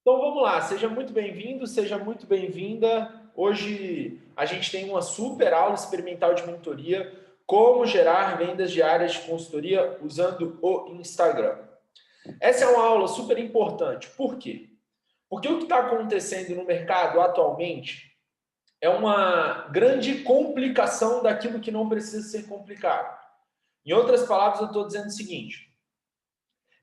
Então vamos lá, seja muito bem-vindo, seja muito bem-vinda. Hoje a gente tem uma super aula experimental de mentoria, como gerar vendas diárias de consultoria usando o Instagram. Essa é uma aula super importante. Por quê? Porque o que está acontecendo no mercado atualmente é uma grande complicação daquilo que não precisa ser complicado. Em outras palavras, eu estou dizendo o seguinte: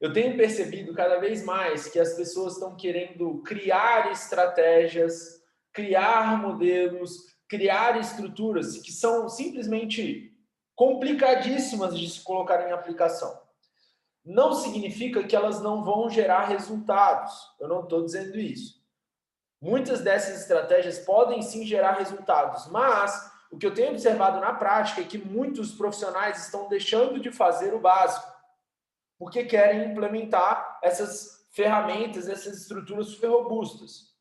eu tenho percebido cada vez mais que as pessoas estão querendo criar estratégias, criar modelos, criar estruturas que são simplesmente complicadíssimas de se colocar em aplicação. Não significa que elas não vão gerar resultados. Eu não estou dizendo isso. Muitas dessas estratégias podem sim gerar resultados, mas o que eu tenho observado na prática é que muitos profissionais estão deixando de fazer o básico, porque querem implementar essas ferramentas, essas estruturas super robustas.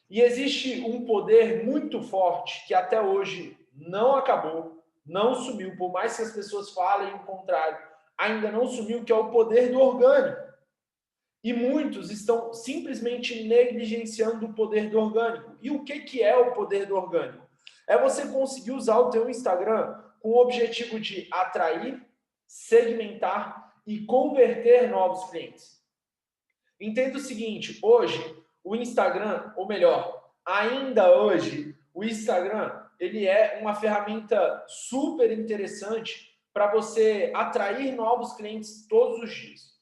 E existe um poder muito forte que até hoje não acabou, não sumiu, por mais que as pessoas falem o contrário, ainda não sumiu, que é o poder do orgânico. E muitos estão simplesmente negligenciando o poder do orgânico. E o que é o poder do orgânico? É você conseguir usar o teu Instagram com o objetivo de atrair, segmentar e converter novos clientes. Entenda o seguinte, hoje o Instagram, ou melhor, ainda hoje, o Instagram, ele é uma ferramenta super interessante para você atrair novos clientes todos os dias.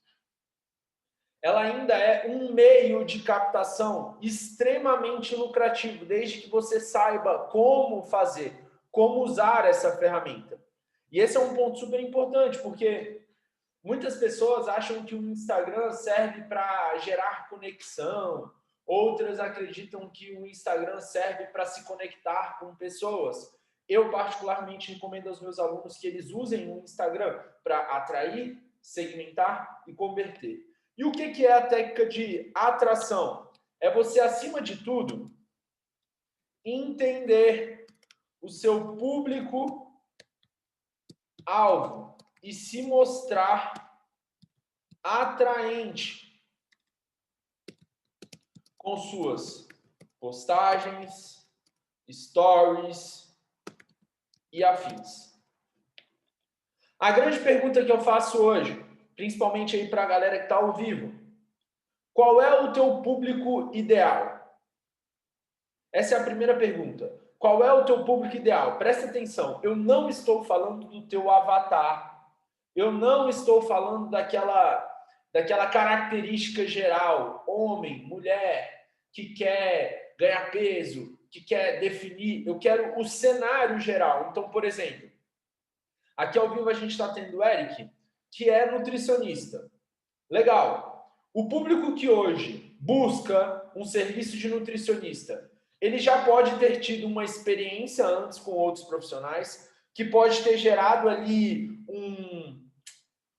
Ela ainda é um meio de captação extremamente lucrativo, desde que você saiba como fazer, como usar essa ferramenta. E esse é um ponto super importante, porque muitas pessoas acham que o Instagram serve para gerar conexão, outras acreditam que o Instagram serve para se conectar com pessoas. Eu, particularmente, recomendo aos meus alunos que eles usem o Instagram para atrair, segmentar e converter. E o que é a técnica de atração? É você, acima de tudo, entender o seu público-alvo e se mostrar atraente com suas postagens, stories e afins. A grande pergunta que eu faço hoje, principalmente aí para a galera que está ao vivo: qual é o teu público ideal? Essa é a primeira pergunta. Qual é o teu público ideal? Presta atenção, eu não estou falando do teu avatar. Eu não estou falando daquela característica geral, homem, mulher, que quer ganhar peso, que quer definir. Eu quero o cenário geral. Então, por exemplo, aqui ao vivo a gente está tendo o Eric, que é nutricionista. Legal. O público que hoje busca um serviço de nutricionista, ele já pode ter tido uma experiência antes com outros profissionais, que pode ter gerado ali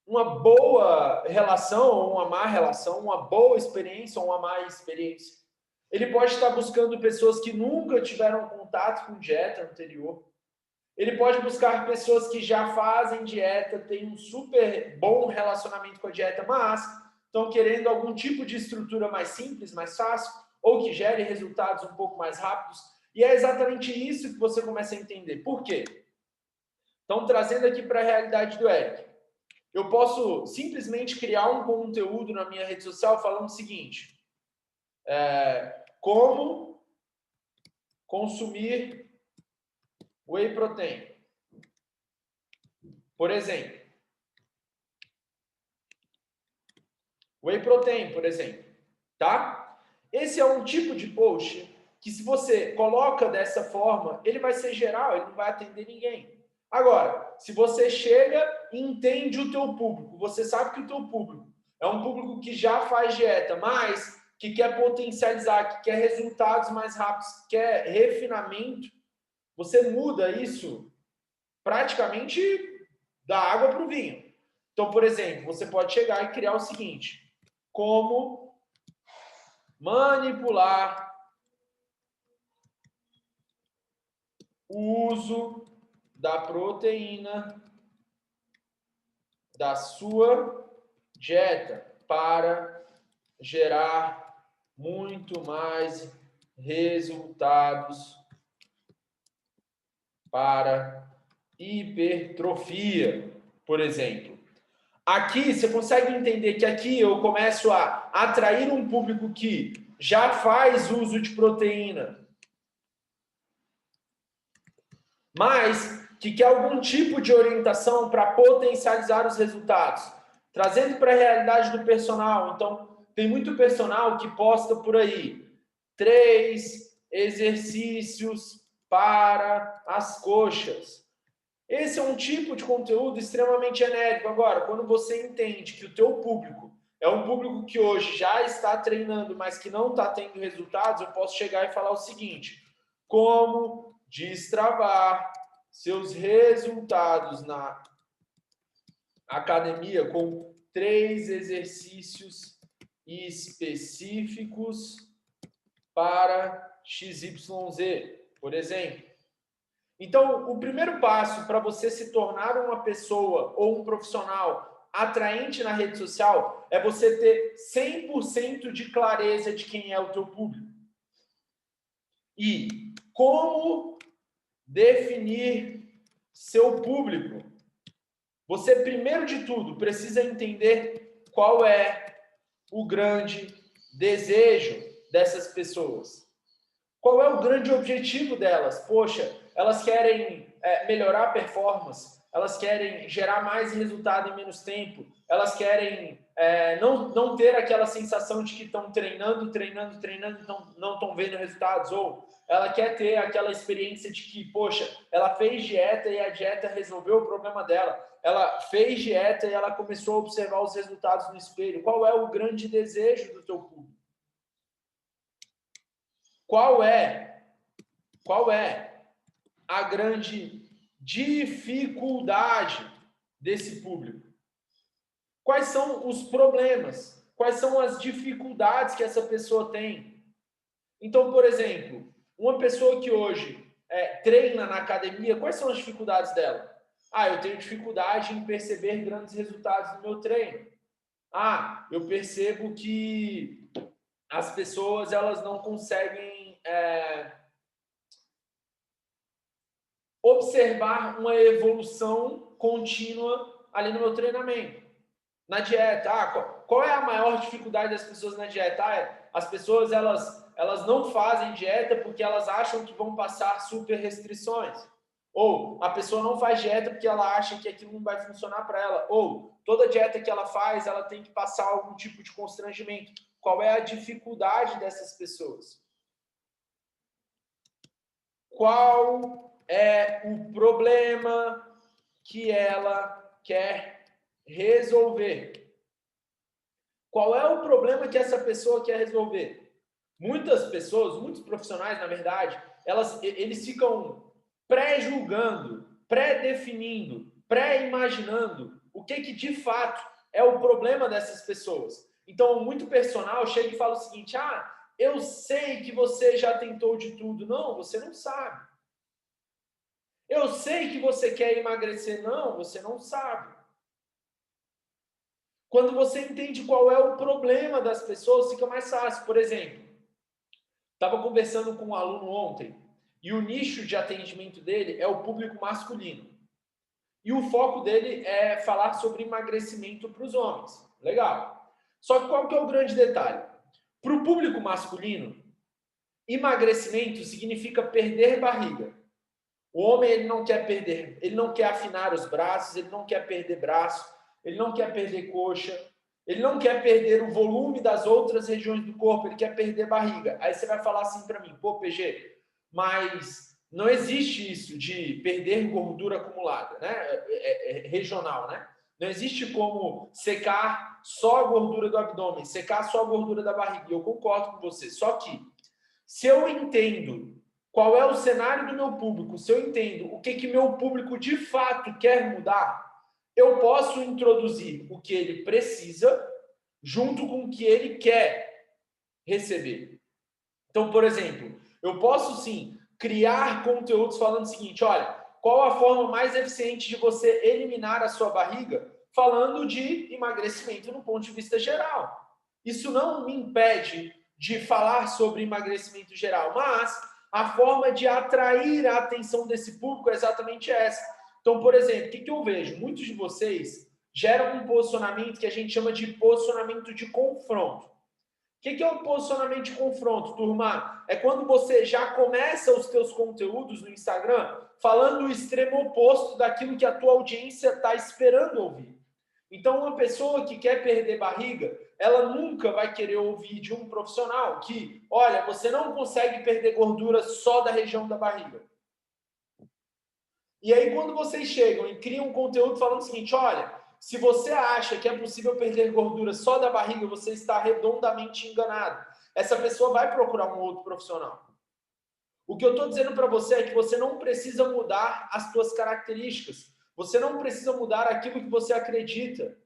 uma boa relação ou uma má relação, uma boa experiência ou uma má experiência. Ele pode estar buscando pessoas que nunca tiveram contato com dieta anterior. Ele pode buscar pessoas que já fazem dieta, têm um super bom relacionamento com a dieta, mas estão querendo algum tipo de estrutura mais simples, mais fácil, ou que gere resultados um pouco mais rápidos. E é exatamente isso que você começa a entender. Por quê? Então, trazendo aqui para a realidade do Eric. Eu posso simplesmente criar um conteúdo na minha rede social falando o seguinte: como consumir whey protein. Por exemplo, whey protein, por exemplo, tá? Esse é um tipo de post que, se você coloca dessa forma, ele vai ser geral, ele não vai atender ninguém. Agora, se você chega e entende o teu público, você sabe que o teu público é um público que já faz dieta, mas que quer potencializar, que quer resultados mais rápidos, que quer refinamento, você muda isso praticamente da água para o vinho. Então, por exemplo, você pode chegar e criar o seguinte: como manipular o uso da proteína da sua dieta para gerar muito mais resultados para hipertrofia, por exemplo. Aqui, você consegue entender que aqui eu começo a atrair um público que já faz uso de proteína, mas que quer algum tipo de orientação para potencializar os resultados, trazendo para a realidade do personal. Então, tem muito personal que posta por aí 3 exercícios para as coxas. Esse é um tipo de conteúdo extremamente genérico. Agora, quando você entende que o teu público é um público que hoje já está treinando, mas que não está tendo resultados, eu posso chegar e falar o seguinte: como destravar seus resultados na academia com 3 exercícios específicos para XYZ, por exemplo. Então, o primeiro passo para você se tornar uma pessoa ou um profissional atraente na rede social é você ter 100% de clareza de quem é o teu público. E como definir seu público? Você, primeiro de tudo, precisa entender qual é o grande desejo dessas pessoas. Qual é o grande objetivo delas? Poxa, elas querem melhorar a performance, elas querem gerar mais resultado em menos tempo, elas querem não ter aquela sensação de que estão treinando, não estão vendo resultados, ou ela quer ter aquela experiência de que, poxa, ela fez dieta e a dieta resolveu o problema dela, ela fez dieta e ela começou a observar os resultados no espelho. Qual é o grande desejo do teu público? Qual é a grande dificuldade desse público? Quais são os problemas? Quais são as dificuldades que essa pessoa tem? Então, por exemplo, uma pessoa que hoje treina na academia, quais são as dificuldades dela? Ah, eu tenho dificuldade em perceber grandes resultados no meu treino. Ah, eu percebo que as pessoas elas não conseguem observar uma evolução contínua ali no meu treinamento. Na dieta, qual é a maior dificuldade das pessoas na dieta? As pessoas elas não fazem dieta porque elas acham que vão passar super restrições. Ou a pessoa não faz dieta porque ela acha que aquilo não vai funcionar para ela. Ou toda dieta que ela faz, ela tem que passar algum tipo de constrangimento. Qual é a dificuldade dessas pessoas? Qual é o problema que ela quer resolver? Qual é o problema que essa pessoa quer resolver? Muitas pessoas, muitos profissionais, na verdade, eles ficam pré-julgando, pré-definindo, pré-imaginando o que de fato é o problema dessas pessoas. Então, muito personal chega e fala o seguinte: eu sei que você já tentou de tudo. Não, você não sabe. Eu sei que você quer emagrecer. Não, você não sabe. Quando você entende qual é o problema das pessoas, fica mais fácil. Por exemplo, estava conversando com um aluno ontem e o nicho de atendimento dele é o público masculino. E o foco dele é falar sobre emagrecimento para os homens. Legal. Só que qual que é o grande detalhe? Para o público masculino, emagrecimento significa perder barriga. O homem ele não quer perder, ele não quer afinar os braços, ele não quer perder braço, ele não quer perder coxa, ele não quer perder o volume das outras regiões do corpo, ele quer perder barriga. Aí você vai falar assim para mim: pô, PG, mas não existe isso de perder gordura acumulada, né? É regional, né? Não existe como secar só a gordura do abdômen, secar só a gordura da barriga. Eu concordo com você. Só que se eu entendo qual é o cenário do meu público, se eu entendo o que meu público de fato quer mudar, eu posso introduzir o que ele precisa junto com o que ele quer receber. Então, por exemplo, eu posso sim criar conteúdos falando o seguinte: olha, qual a forma mais eficiente de você eliminar a sua barriga? Falando de emagrecimento no ponto de vista geral. Isso não me impede de falar sobre emagrecimento geral, mas a forma de atrair a atenção desse público é exatamente essa. Então, por exemplo, o que eu vejo? Muitos de vocês geram um posicionamento que a gente chama de posicionamento de confronto. O que é o posicionamento de confronto, turma? É quando você já começa os teus conteúdos no Instagram falando o extremo oposto daquilo que a tua audiência está esperando ouvir. Então, uma pessoa que quer perder barriga, ela nunca vai querer ouvir de um profissional que, olha, você não consegue perder gordura só da região da barriga. E aí, quando vocês chegam e criam um conteúdo falando o seguinte, olha, se você acha que é possível perder gordura só da barriga, você está redondamente enganado. Essa pessoa vai procurar um outro profissional. O que eu estou dizendo para você é que você não precisa mudar as suas características. Você não precisa mudar aquilo que você acredita.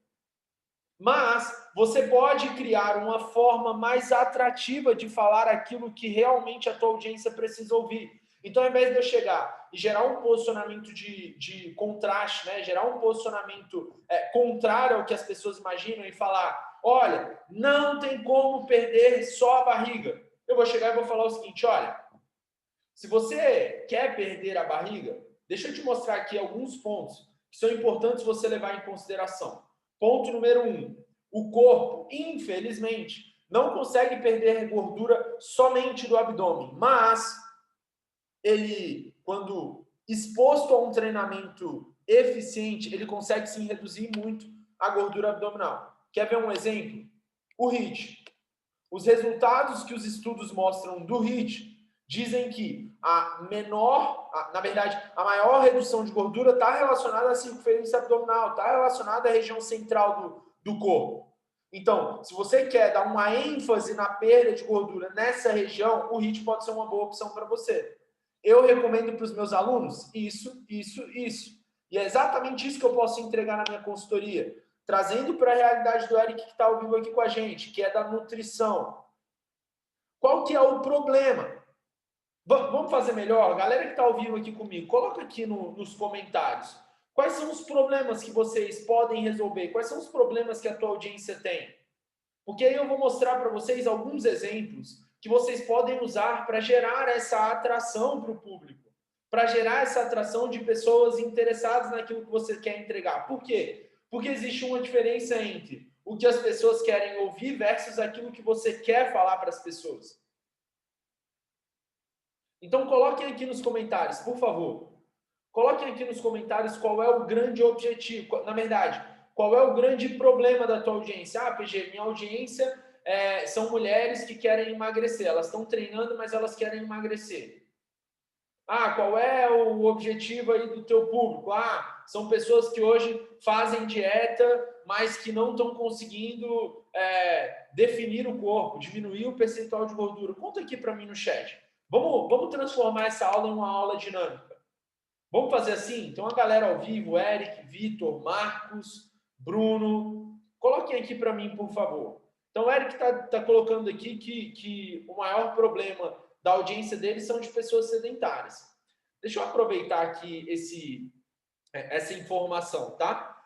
Mas você pode criar uma forma mais atrativa de falar aquilo que realmente a tua audiência precisa ouvir. Então, ao invés de eu chegar e gerar um posicionamento de contraste, né? Gerar um posicionamento contrário ao que as pessoas imaginam e falar, olha, não tem como perder só a barriga. Eu vou chegar e vou falar o seguinte, olha, se você quer perder a barriga, deixa eu te mostrar aqui alguns pontos que são importantes você levar em consideração. Ponto número 1. O corpo, infelizmente, não consegue perder gordura somente do abdômen, mas ele, quando exposto a um treinamento eficiente, ele consegue sim reduzir muito a gordura abdominal. Quer ver um exemplo? O HIIT. Os resultados que os estudos mostram do HIIT dizem que a maior redução de gordura está relacionada à circunferência abdominal, está relacionada à região central do corpo. Então, se você quer dar uma ênfase na perda de gordura nessa região, o HIIT pode ser uma boa opção para você. Eu recomendo para os meus alunos isso. E é exatamente isso que eu posso entregar na minha consultoria, trazendo para a realidade do Eric que está ao vivo aqui com a gente, que é da nutrição. Qual que é o problema? Vamos fazer melhor? Galera que está ao vivo aqui comigo, coloca aqui nos comentários. Quais são os problemas que vocês podem resolver? Quais são os problemas que a tua audiência tem? Porque aí eu vou mostrar para vocês alguns exemplos que vocês podem usar para gerar essa atração para o público, para gerar essa atração de pessoas interessadas naquilo que você quer entregar. Por quê? Porque existe uma diferença entre o que as pessoas querem ouvir versus aquilo que você quer falar para as pessoas. Então, coloquem aqui nos comentários, por favor. Coloquem aqui nos comentários qual é o grande objetivo. Na verdade, qual é o grande problema da tua audiência? Ah, PG, minha audiência são mulheres que querem emagrecer. Elas estão treinando, mas elas querem emagrecer. Ah, qual é o objetivo aí do teu público? Ah, são pessoas que hoje fazem dieta, mas que não estão conseguindo definir o corpo, diminuir o percentual de gordura. Conta aqui para mim no chat. Vamos transformar essa aula em uma aula dinâmica. Vamos fazer assim? Então, a galera ao vivo, Eric, Vitor, Marcos, Bruno, coloquem aqui para mim, por favor. Então, o Eric tá colocando aqui que o maior problema da audiência dele são de pessoas sedentárias. Deixa eu aproveitar aqui essa informação, tá?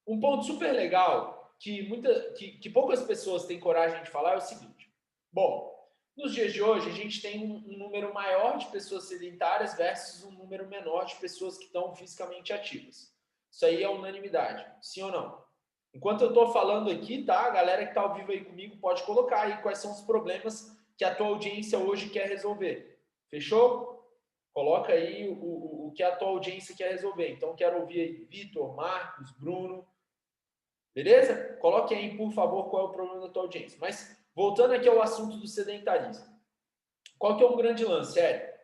Um ponto super legal que poucas pessoas têm coragem de falar é o seguinte. Bom, nos dias de hoje, a gente tem um número maior de pessoas sedentárias versus um número menor de pessoas que estão fisicamente ativas. Isso aí é unanimidade, sim ou não? Enquanto eu estou falando aqui, tá? A galera que está ao vivo aí comigo pode colocar aí quais são os problemas que a tua audiência hoje quer resolver. Fechou? Coloca aí o que a tua audiência quer resolver. Então, quero ouvir aí Vitor, Marcos, Bruno. Beleza? Coloque aí, por favor, qual é o problema da tua audiência. Mas voltando aqui ao assunto do sedentarismo. Qual que é um grande lance, Érico?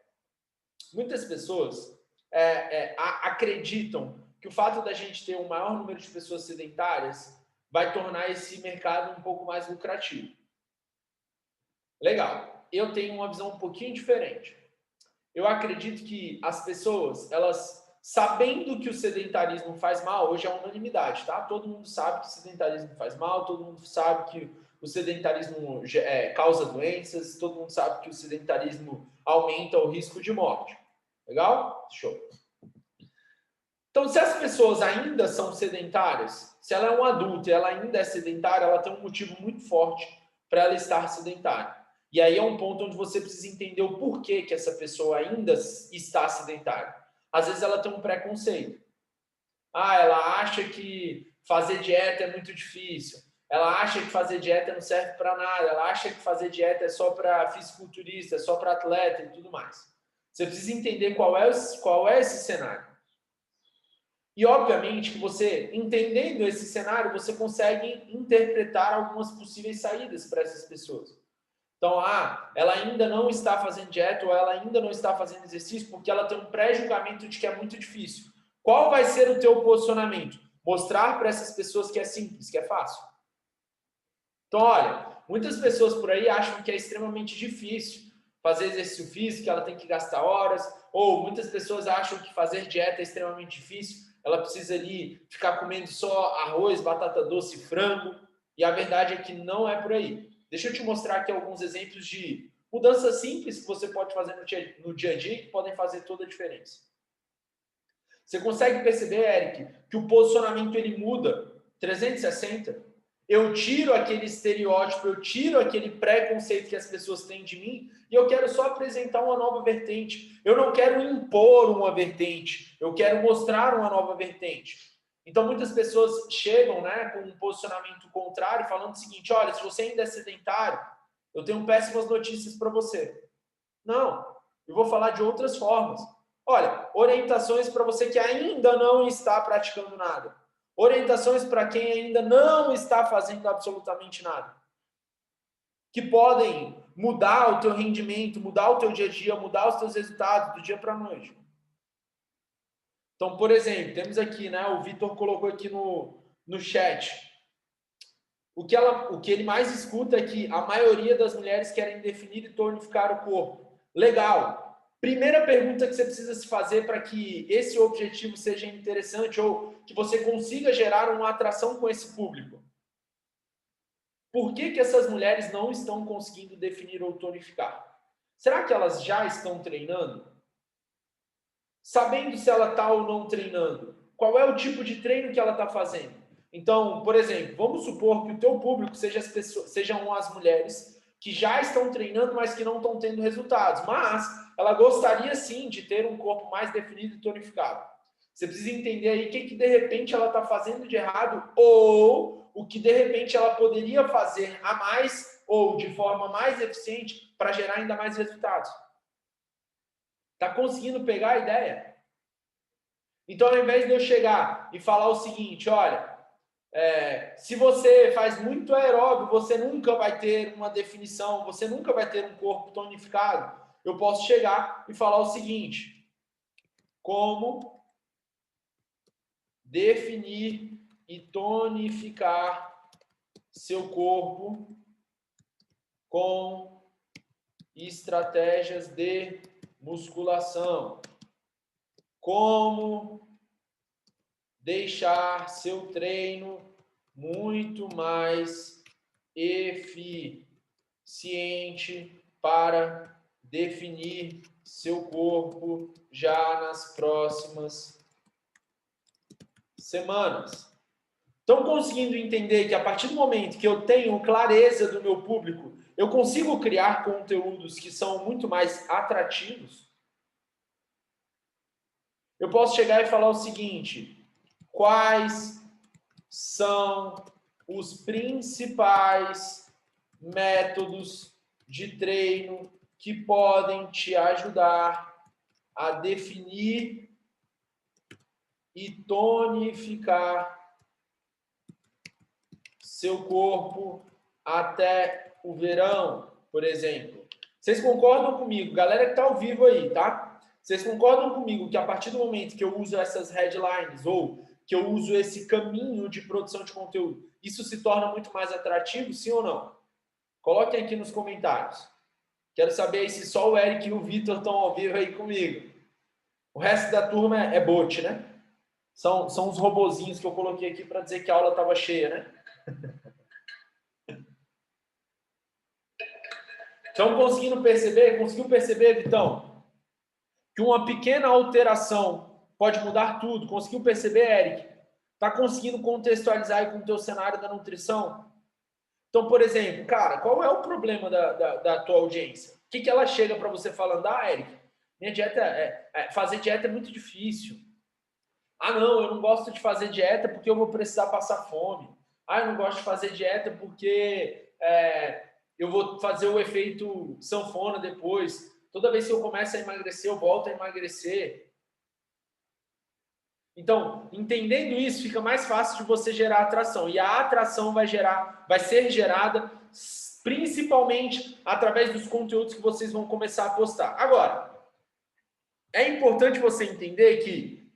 Muitas pessoas acreditam que o fato da gente ter um maior número de pessoas sedentárias vai tornar esse mercado um pouco mais lucrativo. Legal. Eu tenho uma visão um pouquinho diferente. Eu acredito que as pessoas, elas, sabendo que o sedentarismo faz mal, hoje é unanimidade, tá? Todo mundo sabe que o sedentarismo faz mal, todo mundo sabe que o sedentarismo causa doenças, todo mundo sabe que o sedentarismo aumenta o risco de morte. Legal? Show. Então, se as pessoas ainda são sedentárias, se ela é um adulto e ela ainda é sedentária, ela tem um motivo muito forte para ela estar sedentária. E aí é um ponto onde você precisa entender o porquê que essa pessoa ainda está sedentária. Às vezes ela tem um preconceito. Ela acha que fazer dieta é muito difícil. Ela acha que fazer dieta não serve para nada. Ela acha que fazer dieta é só para fisiculturista, é só para atleta e tudo mais. Você precisa entender qual é esse cenário. E, obviamente, que você, entendendo esse cenário, você consegue interpretar algumas possíveis saídas para essas pessoas. Então, ela ainda não está fazendo dieta ou ela ainda não está fazendo exercício porque ela tem um pré-julgamento de que é muito difícil. Qual vai ser o teu posicionamento? Mostrar para essas pessoas que é simples, que é fácil. Então, olha, muitas pessoas por aí acham que é extremamente difícil fazer exercício físico, que ela tem que gastar horas, ou muitas pessoas acham que fazer dieta é extremamente difícil, ela precisa ali ficar comendo só arroz, batata doce e frango, e a verdade é que não é por aí. Deixa eu te mostrar aqui alguns exemplos de mudanças simples que você pode fazer no dia a dia e que podem fazer toda a diferença. Você consegue perceber, Eric, que o posicionamento ele muda 360? Eu tiro aquele estereótipo, eu tiro aquele preconceito que as pessoas têm de mim e eu quero só apresentar uma nova vertente. Eu não quero impor uma vertente, eu quero mostrar uma nova vertente. Então, muitas pessoas chegam, né, com um posicionamento contrário, falando o seguinte: olha, se você ainda é sedentário, eu tenho péssimas notícias para você. Não, eu vou falar de outras formas. Olha, orientações para você que ainda não está praticando nada. Orientações para quem ainda não está fazendo absolutamente nada. Que podem mudar o teu rendimento, mudar o teu dia a dia, mudar os teus resultados do dia para a noite. Então, por exemplo, temos aqui, né, o Vitor colocou aqui no chat. O que ele mais escuta é que a maioria das mulheres querem definir e tonificar o corpo. Legal. Primeira pergunta que você precisa se fazer para que esse objetivo seja interessante ou que você consiga gerar uma atração com esse público. Por que essas mulheres não estão conseguindo definir ou tonificar? Será que elas já estão treinando? Sabendo se ela está ou não treinando? Qual é o tipo de treino que ela está fazendo? Então, por exemplo, vamos supor que o teu público sejam as mulheres que já estão treinando, mas que não estão tendo resultados. Mas ela gostaria sim de ter um corpo mais definido e tonificado. Você precisa entender aí o que de repente ela está fazendo de errado ou o que de repente ela poderia fazer a mais ou de forma mais eficiente para gerar ainda mais resultados. Está conseguindo pegar a ideia? Então, ao invés de eu chegar e falar o seguinte, olha, se você faz muito aeróbio, você nunca vai ter uma definição, você nunca vai ter um corpo tonificado. Eu posso chegar e falar o seguinte: como definir e tonificar seu corpo com estratégias de musculação. Como deixar seu treino muito mais eficiente para definir seu corpo já nas próximas semanas. Estão conseguindo entender que a partir do momento que eu tenho clareza do meu público, eu consigo criar conteúdos que são muito mais atrativos? Eu posso chegar e falar o seguinte: quais são os principais métodos de treino que podem te ajudar a definir e tonificar seu corpo até o verão, por exemplo? Vocês concordam comigo? Galera que está ao vivo aí, tá? Vocês concordam comigo que a partir do momento que eu uso essas headlines ou que eu uso esse caminho de produção de conteúdo, isso se torna muito mais atrativo, sim ou não? Coloquem aqui nos comentários. Quero saber aí se só o Eric e o Vitor estão ao vivo aí comigo. O resto da turma é bot, né? São os robozinhos que eu coloquei aqui para dizer que a aula estava cheia, né? Estão conseguindo perceber? Conseguiu perceber, Vitão? Que uma pequena alteração pode mudar tudo. Conseguiu perceber, Eric? Está conseguindo contextualizar aí com o teu cenário da nutrição? Então, por exemplo, cara, qual é o problema da tua audiência? O que ela chega para você falando? Ah, Eric, minha dieta fazer dieta é muito difícil. Ah, não, eu não gosto de fazer dieta porque eu vou precisar passar fome. Ah, eu não gosto de fazer dieta porque eu vou fazer o efeito sanfona depois. Toda vez que eu começo a emagrecer, eu volto a emagrecer. Então, entendendo isso, fica mais fácil de você gerar atração. E a atração vai ser gerada principalmente através dos conteúdos que vocês vão começar a postar. Agora, é importante você entender que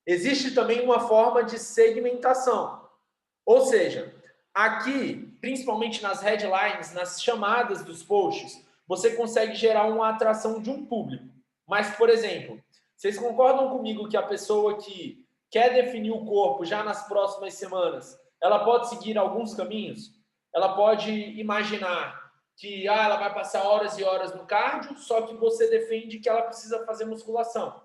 existe também uma forma de segmentação. Ou seja, aqui, principalmente nas headlines, nas chamadas dos posts, você consegue gerar uma atração de um público. Mas, por exemplo, vocês concordam comigo que a pessoa que quer definir o corpo já nas próximas semanas, ela pode seguir alguns caminhos? Ela pode imaginar que ela vai passar horas e horas no cardio, só que você defende que ela precisa fazer musculação.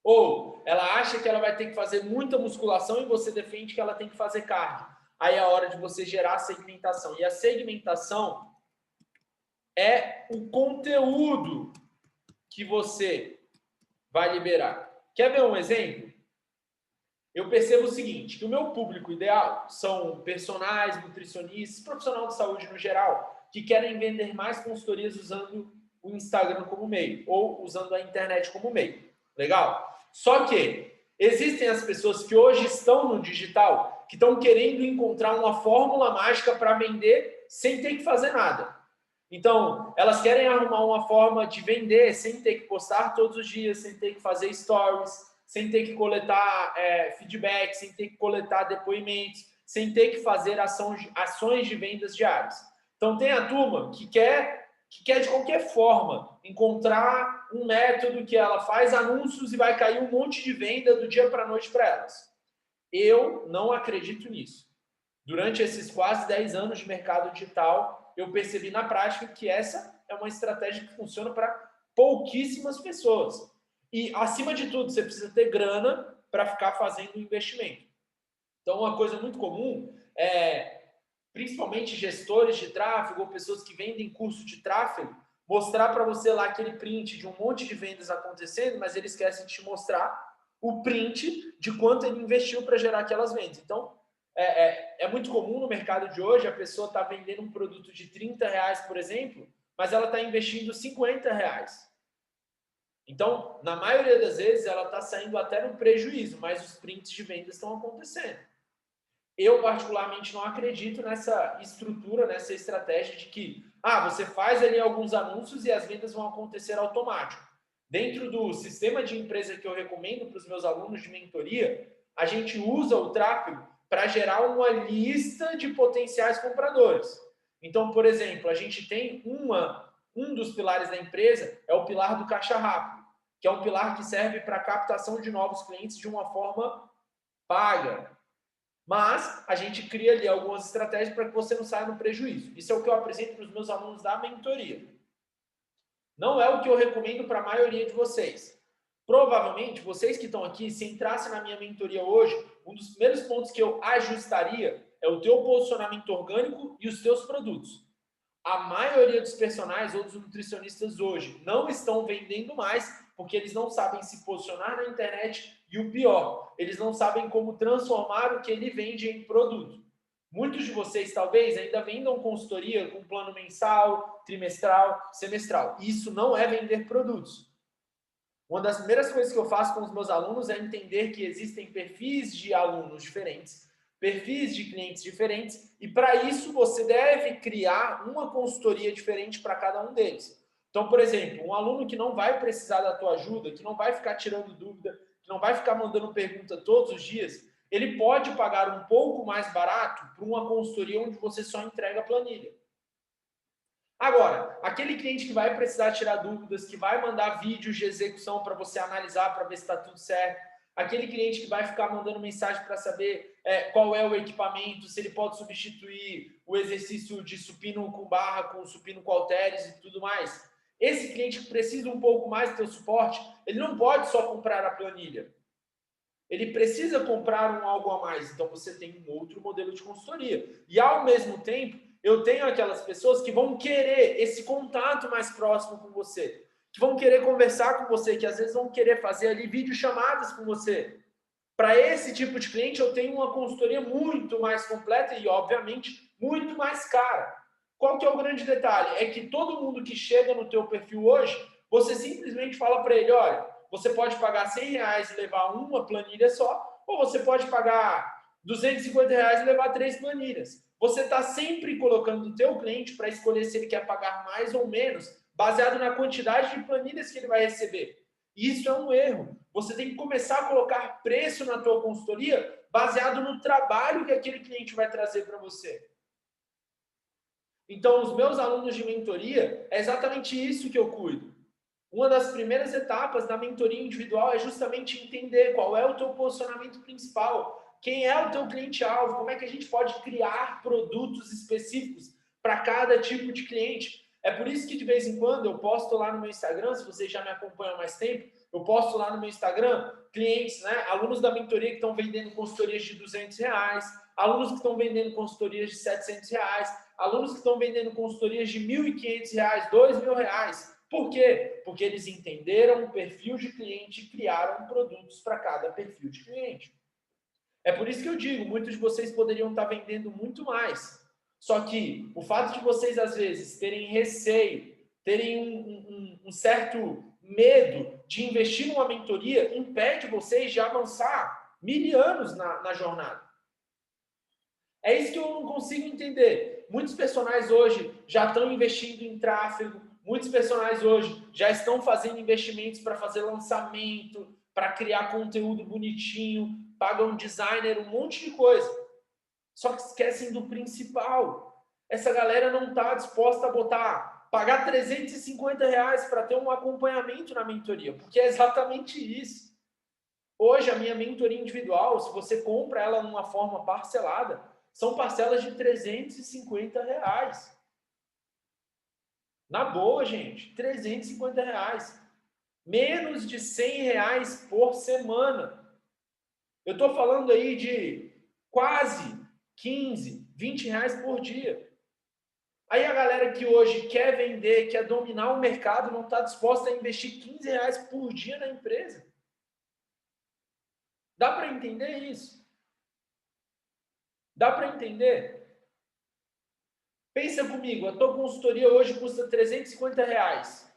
Ou ela acha que ela vai ter que fazer muita musculação e você defende que ela tem que fazer cardio. Aí é a hora de você gerar a segmentação. E a segmentação é o conteúdo que você vai liberar. Quer ver um exemplo? Eu percebo o seguinte, que o meu público ideal são personagens, nutricionistas, profissionais de saúde no geral, que querem vender mais consultorias usando o Instagram como meio, ou usando a internet como meio. Legal? Só que existem as pessoas que hoje estão no digital, que estão querendo encontrar uma fórmula mágica para vender sem ter que fazer nada. Então, elas querem arrumar uma forma de vender sem ter que postar todos os dias, sem ter que fazer stories, sem ter que coletar feedback, sem ter que coletar depoimentos, sem ter que fazer ações de vendas diárias. Então, tem a turma que quer de qualquer forma encontrar um método que ela faz anúncios e vai cair um monte de venda do dia para a noite para elas. Eu não acredito nisso. Durante esses quase 10 anos de mercado digital, eu percebi na prática que essa é uma estratégia que funciona para pouquíssimas pessoas. E, acima de tudo, você precisa ter grana para ficar fazendo investimento. Então, uma coisa muito comum é, principalmente gestores de tráfego ou pessoas que vendem curso de tráfego, mostrar para você lá aquele print de um monte de vendas acontecendo, mas ele esquece de te mostrar o print de quanto ele investiu para gerar aquelas vendas. Então, é muito comum no mercado de hoje a pessoa está vendendo um produto de R$30, por exemplo, mas ela está investindo R$50. Então, na maioria das vezes, ela está saindo até no prejuízo, mas os prints de vendas estão acontecendo. Eu, particularmente, não acredito nessa estrutura, nessa estratégia de que você faz ali alguns anúncios e as vendas vão acontecer automático. Dentro do sistema de empresa que eu recomendo para os meus alunos de mentoria, a gente usa o tráfego para gerar uma lista de potenciais compradores. Então, por exemplo, a gente tem um dos pilares da empresa é o pilar do caixa rápido, que é um pilar que serve para a captação de novos clientes de uma forma paga. Mas a gente cria ali algumas estratégias para que você não saia no prejuízo. Isso é o que eu apresento para os meus alunos da mentoria. Não é o que eu recomendo para a maioria de vocês. Provavelmente, vocês que estão aqui, se entrassem na minha mentoria hoje, um dos primeiros pontos que eu ajustaria é o teu posicionamento orgânico e os teus produtos. A maioria dos personagens ou dos nutricionistas hoje não estão vendendo mais porque eles não sabem se posicionar na internet e o pior, eles não sabem como transformar o que ele vende em produto. Muitos de vocês talvez ainda vendam consultoria com plano mensal, trimestral, semestral. Isso não é vender produtos. Uma das primeiras coisas que eu faço com os meus alunos é entender que existem perfis de alunos diferentes, perfis de clientes diferentes, e para isso você deve criar uma consultoria diferente para cada um deles. Então, por exemplo, um aluno que não vai precisar da tua ajuda, que não vai ficar tirando dúvida, que não vai ficar mandando pergunta todos os dias, ele pode pagar um pouco mais barato para uma consultoria onde você só entrega a planilha. Agora, aquele cliente que vai precisar tirar dúvidas, que vai mandar vídeos de execução para você analisar para ver se está tudo certo, aquele cliente que vai ficar mandando mensagem para saber qual é o equipamento, se ele pode substituir o exercício de supino com barra com supino com halteres e tudo mais. Esse cliente que precisa um pouco mais do teu suporte, ele não pode só comprar a planilha. ele precisa comprar algo a mais, então você tem um outro modelo de consultoria. E ao mesmo tempo, eu tenho aquelas pessoas que vão querer esse contato mais próximo com você, que vão querer conversar com você, que às vezes vão querer fazer ali videochamadas com você. Para esse tipo de cliente, eu tenho uma consultoria muito mais completa e, obviamente, muito mais cara. Qual que é o grande detalhe? É que todo mundo que chega no teu perfil hoje, você simplesmente fala para ele, olha, você pode pagar R$100 e levar uma planilha só, ou você pode pagar R$250 e levar 3 planilhas. Você está sempre colocando o teu cliente para escolher se ele quer pagar mais ou menos, baseado na quantidade de planilhas que ele vai receber. Isso é um erro. Você tem que começar a colocar preço na tua consultoria baseado no trabalho que aquele cliente vai trazer para você. Então, os meus alunos de mentoria, é exatamente isso que eu cuido. Uma das primeiras etapas da mentoria individual é justamente entender qual é o teu posicionamento principal, quem é o teu cliente-alvo, como é que a gente pode criar produtos específicos para cada tipo de cliente. É por isso que de vez em quando eu posto lá no meu Instagram, se vocês já me acompanham há mais tempo, eu posto lá no meu Instagram clientes, né, alunos da mentoria que estão vendendo consultorias de R$200, alunos que estão vendendo consultorias de R$700, alunos que estão vendendo consultorias de R$1.500, R$2.000. Por quê? Porque eles entenderam o perfil de cliente e criaram produtos para cada perfil de cliente. É por isso que eu digo, muitos de vocês poderiam estar vendendo muito mais. Só que o fato de vocês, às vezes, terem receio, terem um certo medo de investir numa mentoria, impede vocês de avançar 1000 anos na jornada. É isso que eu não consigo entender. Muitos personagens hoje já estão investindo em tráfego, muitos personagens hoje já estão fazendo investimentos para fazer lançamento, para criar conteúdo bonitinho, pagam designer, um monte de coisa. Só que esquecem do principal. Essa galera não está disposta a pagar R$350 para ter um acompanhamento na mentoria, porque é exatamente isso. Hoje, a minha mentoria individual, se você compra ela numa forma parcelada, são parcelas de R$350. Na boa, gente, R$350. Menos de R$100 por semana. Eu estou falando aí de quase 15, R$20 por dia. Aí a galera que hoje quer vender, quer dominar o mercado, não está disposta a investir R$15 por dia na empresa. Dá para entender isso? Dá para entender? Pensa comigo, a tua consultoria hoje custa R$350.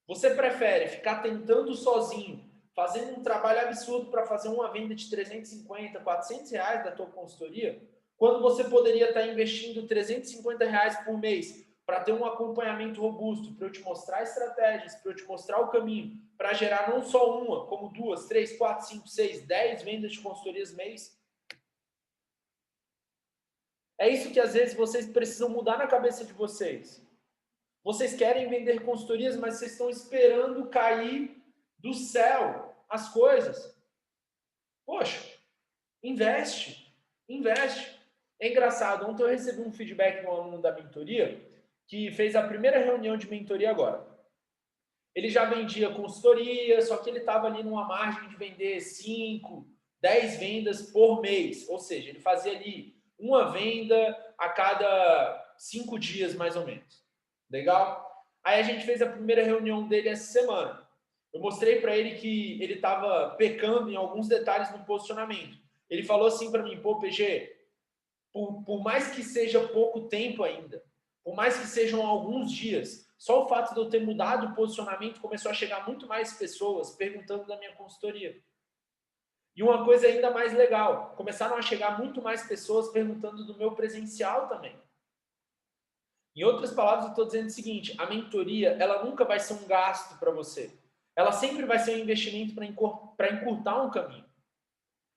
Você prefere ficar tentando sozinho, fazendo um trabalho absurdo para fazer uma venda de 350, R$400 da tua consultoria, quando você poderia estar investindo R$350 por mês para ter um acompanhamento robusto, para eu te mostrar estratégias, para eu te mostrar o caminho, para gerar não só uma, como 2, 3, 4, 5, 6, 10 vendas de consultorias mês. É isso que às vezes vocês precisam mudar na cabeça de vocês. Vocês querem vender consultorias, mas vocês estão esperando cair do céu as coisas. Poxa, investe. É engraçado, ontem eu recebi um feedback de um aluno da mentoria que fez a primeira reunião de mentoria agora. Ele já vendia consultoria, só que ele estava ali numa margem de vender 5, 10 vendas por mês. Ou seja, ele fazia ali uma venda a cada 5 dias, mais ou menos. Legal? Aí a gente fez a primeira reunião dele essa semana. Eu mostrei para ele que ele estava pecando em alguns detalhes no posicionamento. Ele falou assim para mim, pô, PG, por mais que seja pouco tempo ainda, por mais que sejam alguns dias, só o fato de eu ter mudado o posicionamento começou a chegar muito mais pessoas perguntando da minha consultoria. E uma coisa ainda mais legal, começaram a chegar muito mais pessoas perguntando do meu presencial também. Em outras palavras, eu estou dizendo o seguinte, a mentoria, ela nunca vai ser um gasto para você. Ela sempre vai ser um investimento para encurtar um caminho.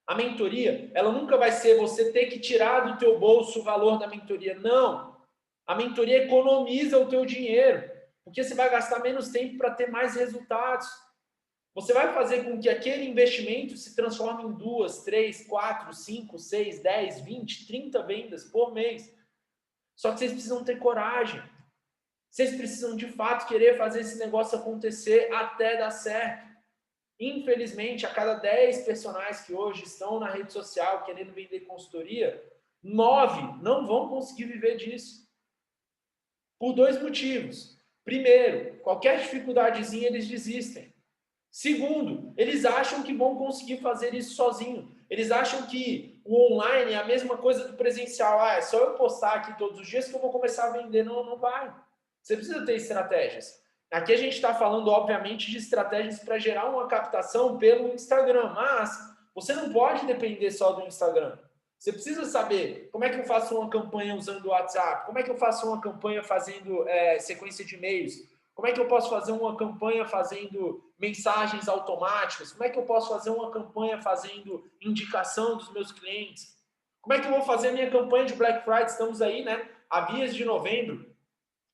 A mentoria, ela nunca vai ser você ter que tirar do teu bolso o valor da mentoria. Não. A mentoria economiza o teu dinheiro, porque você vai gastar menos tempo para ter mais resultados. Você vai fazer com que aquele investimento se transforme em 2, 3, 4, 5, 6, 10, 20, 30 vendas por mês. Só que vocês precisam ter coragem. Vocês precisam, de fato, querer fazer esse negócio acontecer até dar certo. Infelizmente, a cada 10 personagens que hoje estão na rede social querendo vender consultoria, 9 não vão conseguir viver disso. Por 2 motivos. Primeiro, qualquer dificuldadezinha eles desistem. Segundo, eles acham que vão conseguir fazer isso sozinho. Eles acham que o online é a mesma coisa do presencial. Ah, é só eu postar aqui todos os dias que eu vou começar a vender. Não, não vai. Você precisa ter estratégias. Aqui a gente está falando, obviamente, de estratégias para gerar uma captação pelo Instagram, mas você não pode depender só do Instagram. Você precisa saber como é que eu faço uma campanha usando o WhatsApp, como é que eu faço uma campanha fazendo sequência de e-mails, como é que eu posso fazer uma campanha fazendo mensagens automáticas, como é que eu posso fazer uma campanha fazendo indicação dos meus clientes, como é que eu vou fazer a minha campanha de Black Friday, estamos aí, né, a vias de novembro.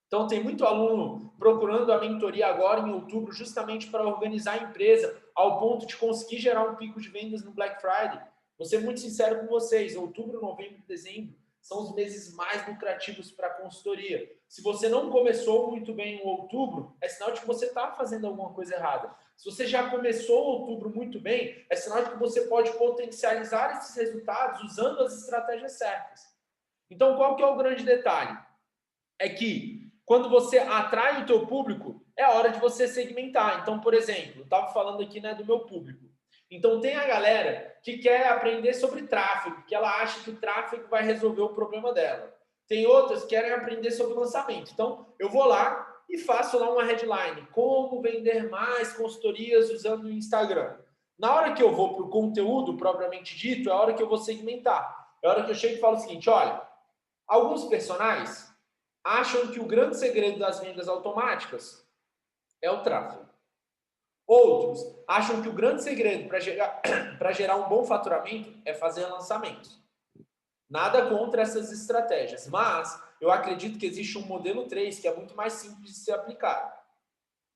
Então, tem muito aluno procurando a mentoria agora em outubro, justamente para organizar a empresa ao ponto de conseguir gerar um pico de vendas no Black Friday. Vou ser muito sincero com vocês, outubro, novembro, dezembro são os meses mais lucrativos para a consultoria. Se você não começou muito bem em outubro, é sinal de que você está fazendo alguma coisa errada. Se você já começou outubro muito bem, é sinal de que você pode potencializar esses resultados usando as estratégias certas. Então, qual que é o grande detalhe? É que quando você atrai o teu público, é hora de você segmentar. Então, por exemplo, eu estava falando aqui, né, do meu público. Então, tem a galera que quer aprender sobre tráfego, que ela acha que o tráfego vai resolver o problema dela. Tem outras que querem aprender sobre lançamento. Então, eu vou lá e faço lá uma headline. Como vender mais consultorias usando o Instagram. Na hora que eu vou para o conteúdo propriamente dito, é a hora que eu vou segmentar. É a hora que eu chego e falo o seguinte, olha, alguns personagens acham que o grande segredo das vendas automáticas é o tráfego. Outros acham que o grande segredo para gerar um bom faturamento é fazer lançamentos. Nada contra essas estratégias, mas eu acredito que existe um modelo 3 que é muito mais simples de ser aplicado.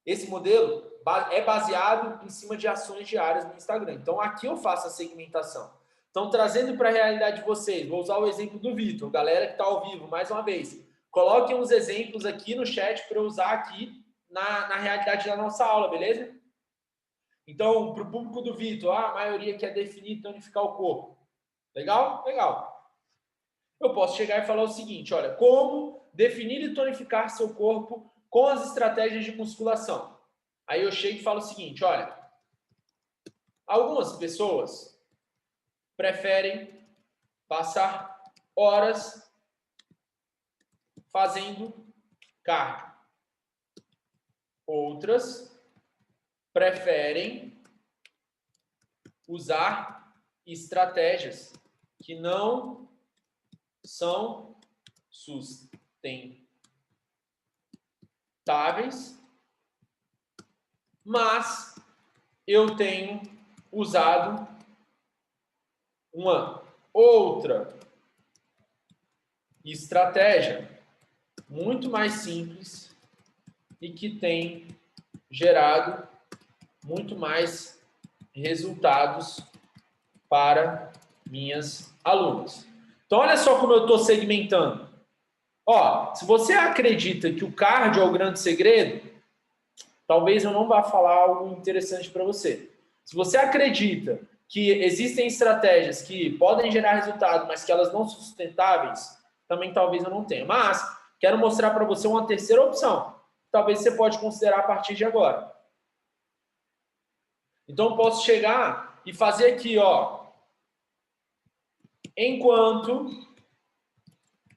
Esse modelo é baseado em cima de ações diárias no Instagram. Então, aqui eu faço a segmentação. Então, trazendo para a realidade de vocês, vou usar o exemplo do Vitor, galera que está ao vivo, mais uma vez. Coloquem uns exemplos aqui no chat para eu usar aqui na realidade da nossa aula, beleza? Então, para o público do Vitor, a maioria quer definir e tonificar o corpo. Legal? Legal. Eu posso chegar e falar o seguinte, olha, como definir e tonificar seu corpo com as estratégias de musculação. Aí eu chego e falo o seguinte, olha, algumas pessoas preferem passar horas fazendo cardio. Outras preferem usar estratégias que não são sustentáveis, mas eu tenho usado uma outra estratégia muito mais simples e que tem gerado muito mais resultados para minhas alunas. Então, olha só como eu estou segmentando. Ó, se você acredita que o cardio é o grande segredo, talvez eu não vá falar algo interessante para você. Se você acredita que existem estratégias que podem gerar resultado, mas que elas não são sustentáveis, também talvez eu não tenha. Mas quero mostrar para você uma terceira opção. Talvez você pode considerar a partir de agora. Então, eu posso chegar e fazer aqui, ó. Enquanto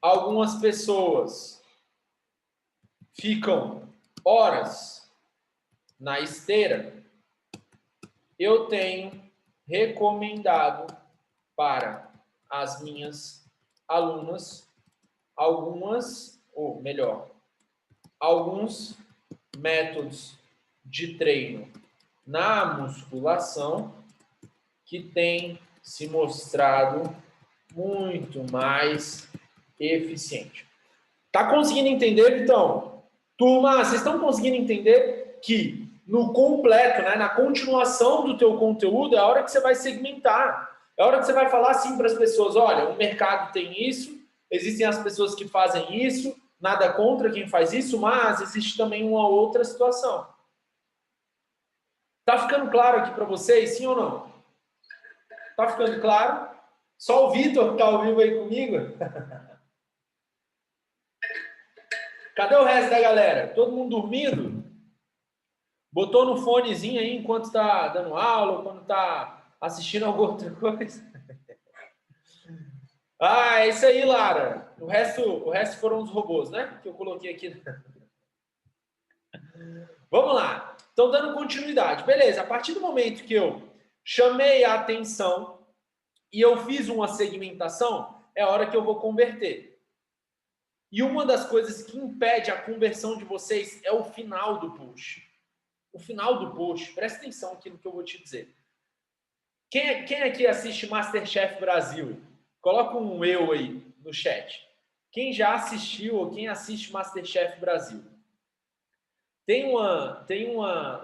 algumas pessoas ficam horas na esteira, eu tenho recomendado para as minhas alunas alguns métodos de treino na musculação que têm se mostrado muito mais eficiente. Tá conseguindo entender, então? Turma, vocês estão conseguindo entender que no completo, né, na continuação do teu conteúdo, é a hora que você vai segmentar. É a hora que você vai falar assim para as pessoas, olha, o mercado tem isso, existem as pessoas que fazem isso, nada contra quem faz isso, mas existe também uma outra situação. Tá ficando claro aqui para vocês, sim ou não? Tá ficando claro? Só o Vitor que tá ao vivo aí comigo? Cadê o resto da galera? Todo mundo dormindo? Botou no fonezinho aí enquanto tá dando aula, ou quando tá assistindo alguma outra coisa? Ah, é isso aí, Lara. O resto foram os robôs, né? Que eu coloquei aqui. Vamos lá. Então, dando continuidade. Beleza, a partir do momento que eu chamei a atenção e eu fiz uma segmentação, é a hora que eu vou converter. E uma das coisas que impede a conversão de vocês é o final do post. O final do post, presta atenção aqui no que eu vou te dizer. Quem aqui assiste MasterChef Brasil? Coloca um eu aí no chat. Quem já assistiu ou quem assiste MasterChef Brasil? Tem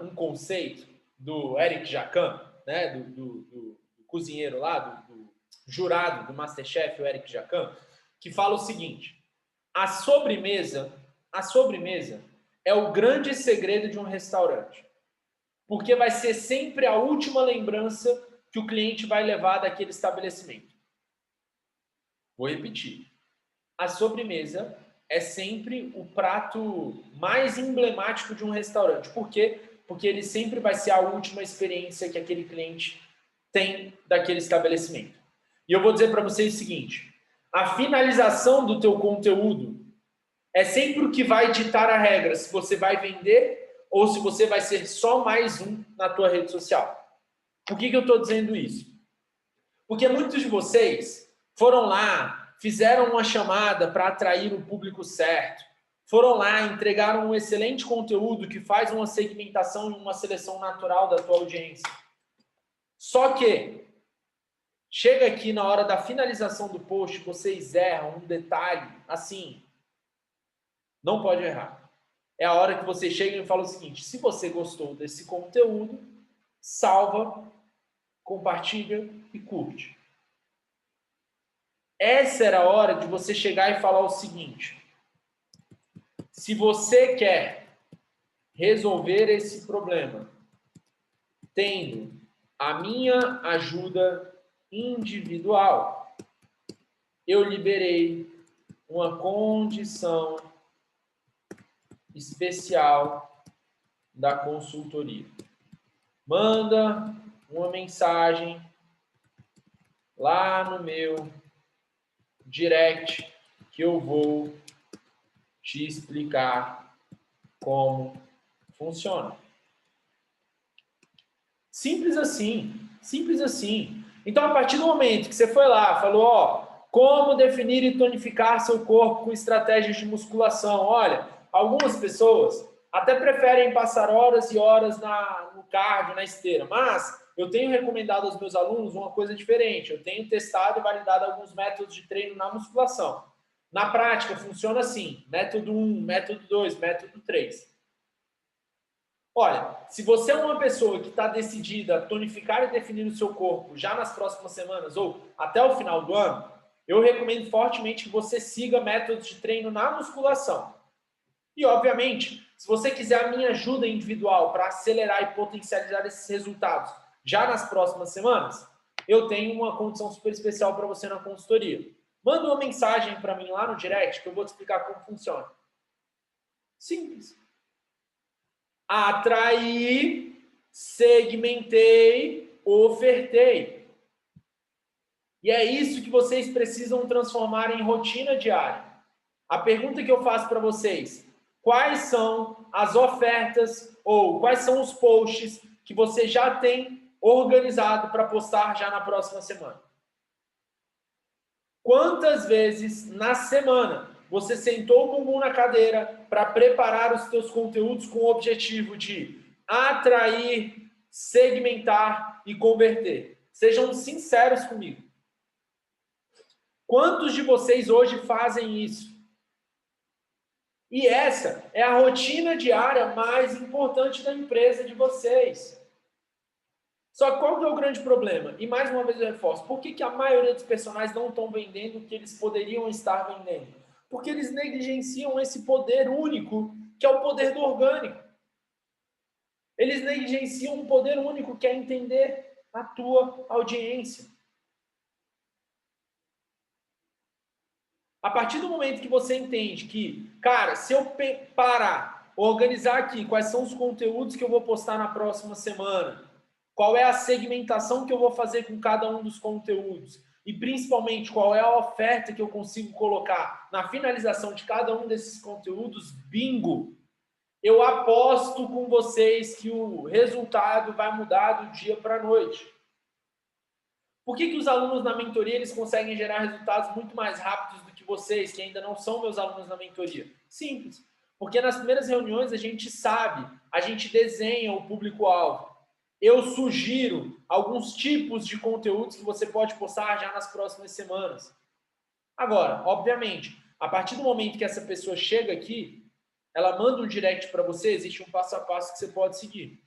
um conceito do Eric Jacquin, né, do cozinheiro lá, do jurado do MasterChef, o Eric Jacquin, que fala o seguinte: a sobremesa é o grande segredo de um restaurante, porque vai ser sempre a última lembrança que o cliente vai levar daquele estabelecimento. Vou repetir. A sobremesa é sempre o prato mais emblemático de um restaurante. Por quê? Porque ele sempre vai ser a última experiência que aquele cliente tem daquele estabelecimento. E eu vou dizer para vocês o seguinte: a finalização do teu conteúdo é sempre o que vai ditar a regra, se você vai vender ou se você vai ser só mais um na tua rede social. Por que eu estou dizendo isso? Porque muitos de vocês foram lá, fizeram uma chamada para atrair o público certo, foram lá, entregaram um excelente conteúdo que faz uma segmentação e uma seleção natural da tua audiência. Só que chega aqui na hora da finalização do post, vocês erram um detalhe, assim, não pode errar. É a hora que você chega e fala o seguinte: se você gostou desse conteúdo, salva, compartilha e curte. Essa era a hora de você chegar e falar o seguinte: se você quer resolver esse problema tendo a minha ajuda individual, eu liberei uma condição especial da consultoria. Manda uma mensagem lá no meu direct que eu vou te explicar como funciona. Simples assim, simples assim. Então, a partir do momento que você foi lá, falou, ó, como definir e tonificar seu corpo com estratégias de musculação. Olha, algumas pessoas até preferem passar horas e horas no cardio, na esteira, mas eu tenho recomendado aos meus alunos uma coisa diferente. Eu tenho testado e validado alguns métodos de treino na musculação. Na prática, funciona assim: método 1, método 2, método 3. Olha, se você é uma pessoa que está decidida a tonificar e definir o seu corpo já nas próximas semanas ou até o final do ano, eu recomendo fortemente que você siga métodos de treino na musculação. E, obviamente, se você quiser a minha ajuda individual para acelerar e potencializar esses resultados já nas próximas semanas, eu tenho uma condição super especial para você na consultoria. Manda uma mensagem para mim lá no direct que eu vou te explicar como funciona. Simples. Atraí, segmentei, ofertei. E é isso que vocês precisam transformar em rotina diária. A pergunta que eu faço para vocês: quais são as ofertas ou quais são os posts que você já tem organizado para postar já na próxima semana? Quantas vezes na semana você sentou o bumbum na cadeira para preparar os seus conteúdos com o objetivo de atrair, segmentar e converter? Sejam sinceros comigo. Quantos de vocês hoje fazem isso? E essa é a rotina diária mais importante da empresa de vocês. Só que qual que é o grande problema? E mais uma vez eu reforço, por que a maioria dos personagens não estão vendendo o que eles poderiam estar vendendo? Porque eles negligenciam esse poder único, que é o poder do orgânico. Eles negligenciam um poder único, que é entender a tua audiência. A partir do momento que você entende que, cara, se eu parar, organizar aqui quais são os conteúdos que eu vou postar na próxima semana, qual é a segmentação que eu vou fazer com cada um dos conteúdos e principalmente qual é a oferta que eu consigo colocar na finalização de cada um desses conteúdos, bingo! Eu aposto com vocês que o resultado vai mudar do dia para a noite. Por que os alunos na mentoria eles conseguem gerar resultados muito mais rápidos do que vocês, que ainda não são meus alunos na mentoria? Simples. Porque nas primeiras reuniões a gente sabe, a gente desenha o público-alvo. Eu sugiro alguns tipos de conteúdos que você pode postar já nas próximas semanas. Agora, obviamente, a partir do momento que essa pessoa chega aqui, ela manda um direct para você, existe um passo a passo que você pode seguir.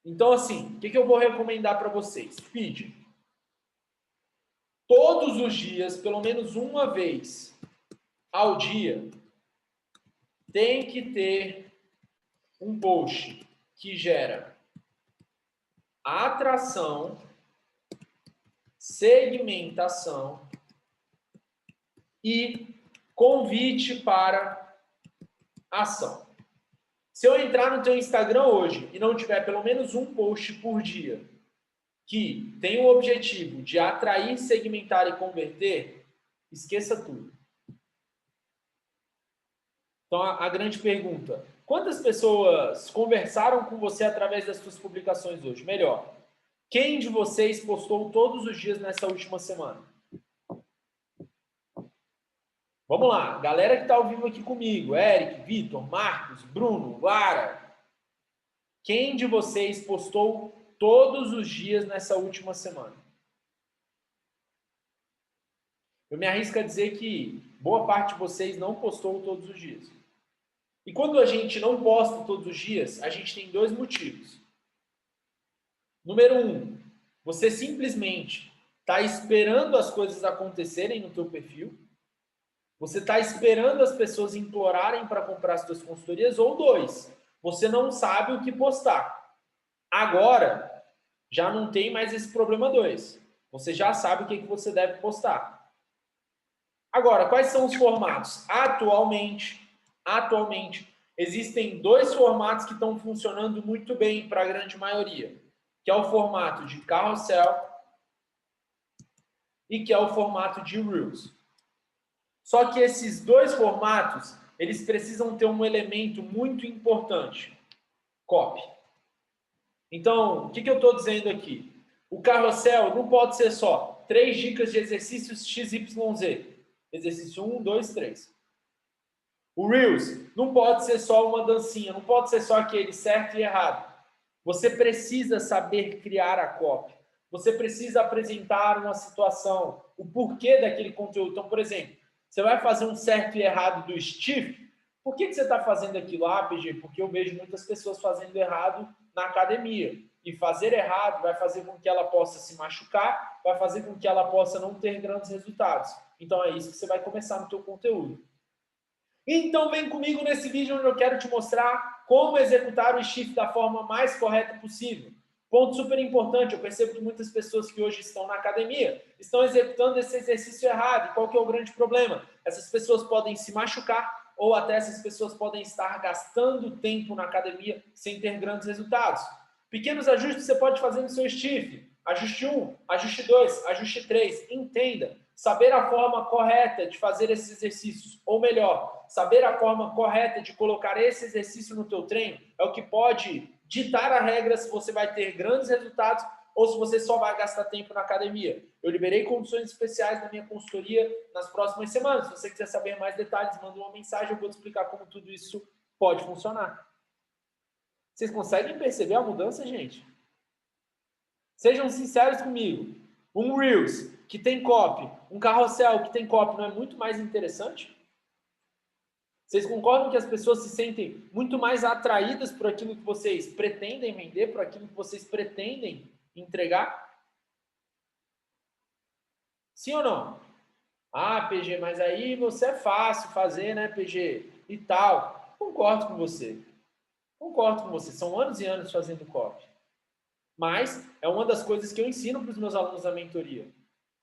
Então, assim, o que eu vou recomendar para vocês? Feed. Todos os dias, pelo menos uma vez ao dia, tem que ter um post que gera atração, segmentação e convite para ação. Se eu entrar no teu Instagram hoje e não tiver pelo menos um post por dia que tem o objetivo de atrair, segmentar e converter, esqueça tudo. Então, a grande pergunta, quantas pessoas conversaram com você através das suas publicações hoje? Melhor, quem de vocês postou todos os dias nessa última semana? Vamos lá, galera que está ao vivo aqui comigo, Eric, Vitor, Marcos, Bruno, Lara. Quem de vocês postou todos os dias nessa última semana? Eu me arrisco a dizer que boa parte de vocês não postou todos os dias. E quando a gente não posta todos os dias, a gente tem dois motivos. Número um, você simplesmente está esperando as coisas acontecerem no teu perfil. Você está esperando as pessoas implorarem para comprar as suas consultorias. Ou dois, você não sabe o que postar. Agora, já não tem mais esse problema dois. Você já sabe o que você deve postar. Agora, quais são os formatos? Atualmente, existem dois formatos que estão funcionando muito bem para a grande maioria, que é o formato de carrossel e que é o formato de Reels. Só que esses dois formatos, eles precisam ter um elemento muito importante, copy. Então, o que eu estou dizendo aqui? O carrossel não pode ser só 3 dicas de exercícios XYZ. Exercício 1, 2, 3. O Reels não pode ser só uma dancinha, não pode ser só aquele certo e errado. Você precisa saber criar a copy. Você precisa apresentar uma situação, o porquê daquele conteúdo. Então, por exemplo, você vai fazer um certo e errado do Steve. Por que você está fazendo aquilo? Ah, PG, porque eu vejo muitas pessoas fazendo errado na academia. E fazer errado vai fazer com que ela possa se machucar, vai fazer com que ela possa não ter grandes resultados. Então é isso que você vai começar no teu conteúdo. Então vem comigo nesse vídeo onde eu quero te mostrar como executar o shift da forma mais correta possível. Ponto super importante, eu percebo que muitas pessoas que hoje estão na academia estão executando esse exercício errado. E qual que é o grande problema? Essas pessoas podem se machucar ou até essas pessoas podem estar gastando tempo na academia sem ter grandes resultados. Pequenos ajustes você pode fazer no seu shift. Ajuste 1, ajuste 2, ajuste 3. Entenda. Saber a forma correta de fazer esses exercícios, ou melhor, saber a forma correta de colocar esse exercício no teu treino é o que pode ditar a regra se você vai ter grandes resultados ou se você só vai gastar tempo na academia. Eu liberei condições especiais na minha consultoria nas próximas semanas. Se você quiser saber mais detalhes, manda uma mensagem, eu vou te explicar como tudo isso pode funcionar. Vocês conseguem perceber a mudança, gente? Sejam sinceros comigo. Um Reels que tem copy, um carrossel que tem copy, não é muito mais interessante? Vocês concordam que as pessoas se sentem muito mais atraídas por aquilo que vocês pretendem vender, por aquilo que vocês pretendem entregar? Sim ou não? Ah, PG, mas aí você é fácil fazer, né, PG? E tal. Concordo com você. Concordo com você, são anos e anos fazendo copy. Mas é uma das coisas que eu ensino para os meus alunos da mentoria.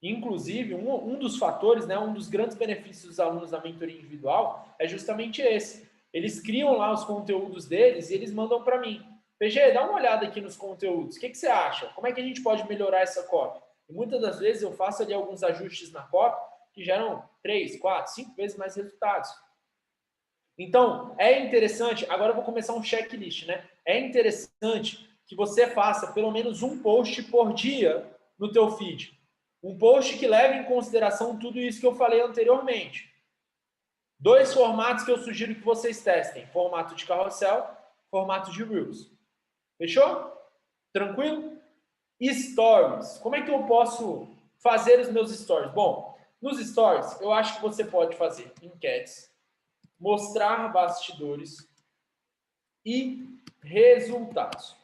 Inclusive, um dos fatores, né, um dos grandes benefícios dos alunos da mentoria individual é justamente esse. Eles criam lá os conteúdos deles e eles mandam para mim. PG, dá uma olhada aqui nos conteúdos. O que você acha? Como é que a gente pode melhorar essa copy? E muitas das vezes eu faço ali alguns ajustes na copy que geram 3, 4, 5 vezes mais resultados. Então, é interessante, agora eu vou começar um checklist, né? É interessante que você faça pelo menos um post por dia no teu feed. Um post que leve em consideração tudo isso que eu falei anteriormente. 2 formatos que eu sugiro que vocês testem. Formato de carrossel, formato de Reels. Fechou? Tranquilo? Stories. Como é que eu posso fazer os meus stories? Bom, nos stories, eu acho que você pode fazer enquetes, mostrar bastidores e resultados.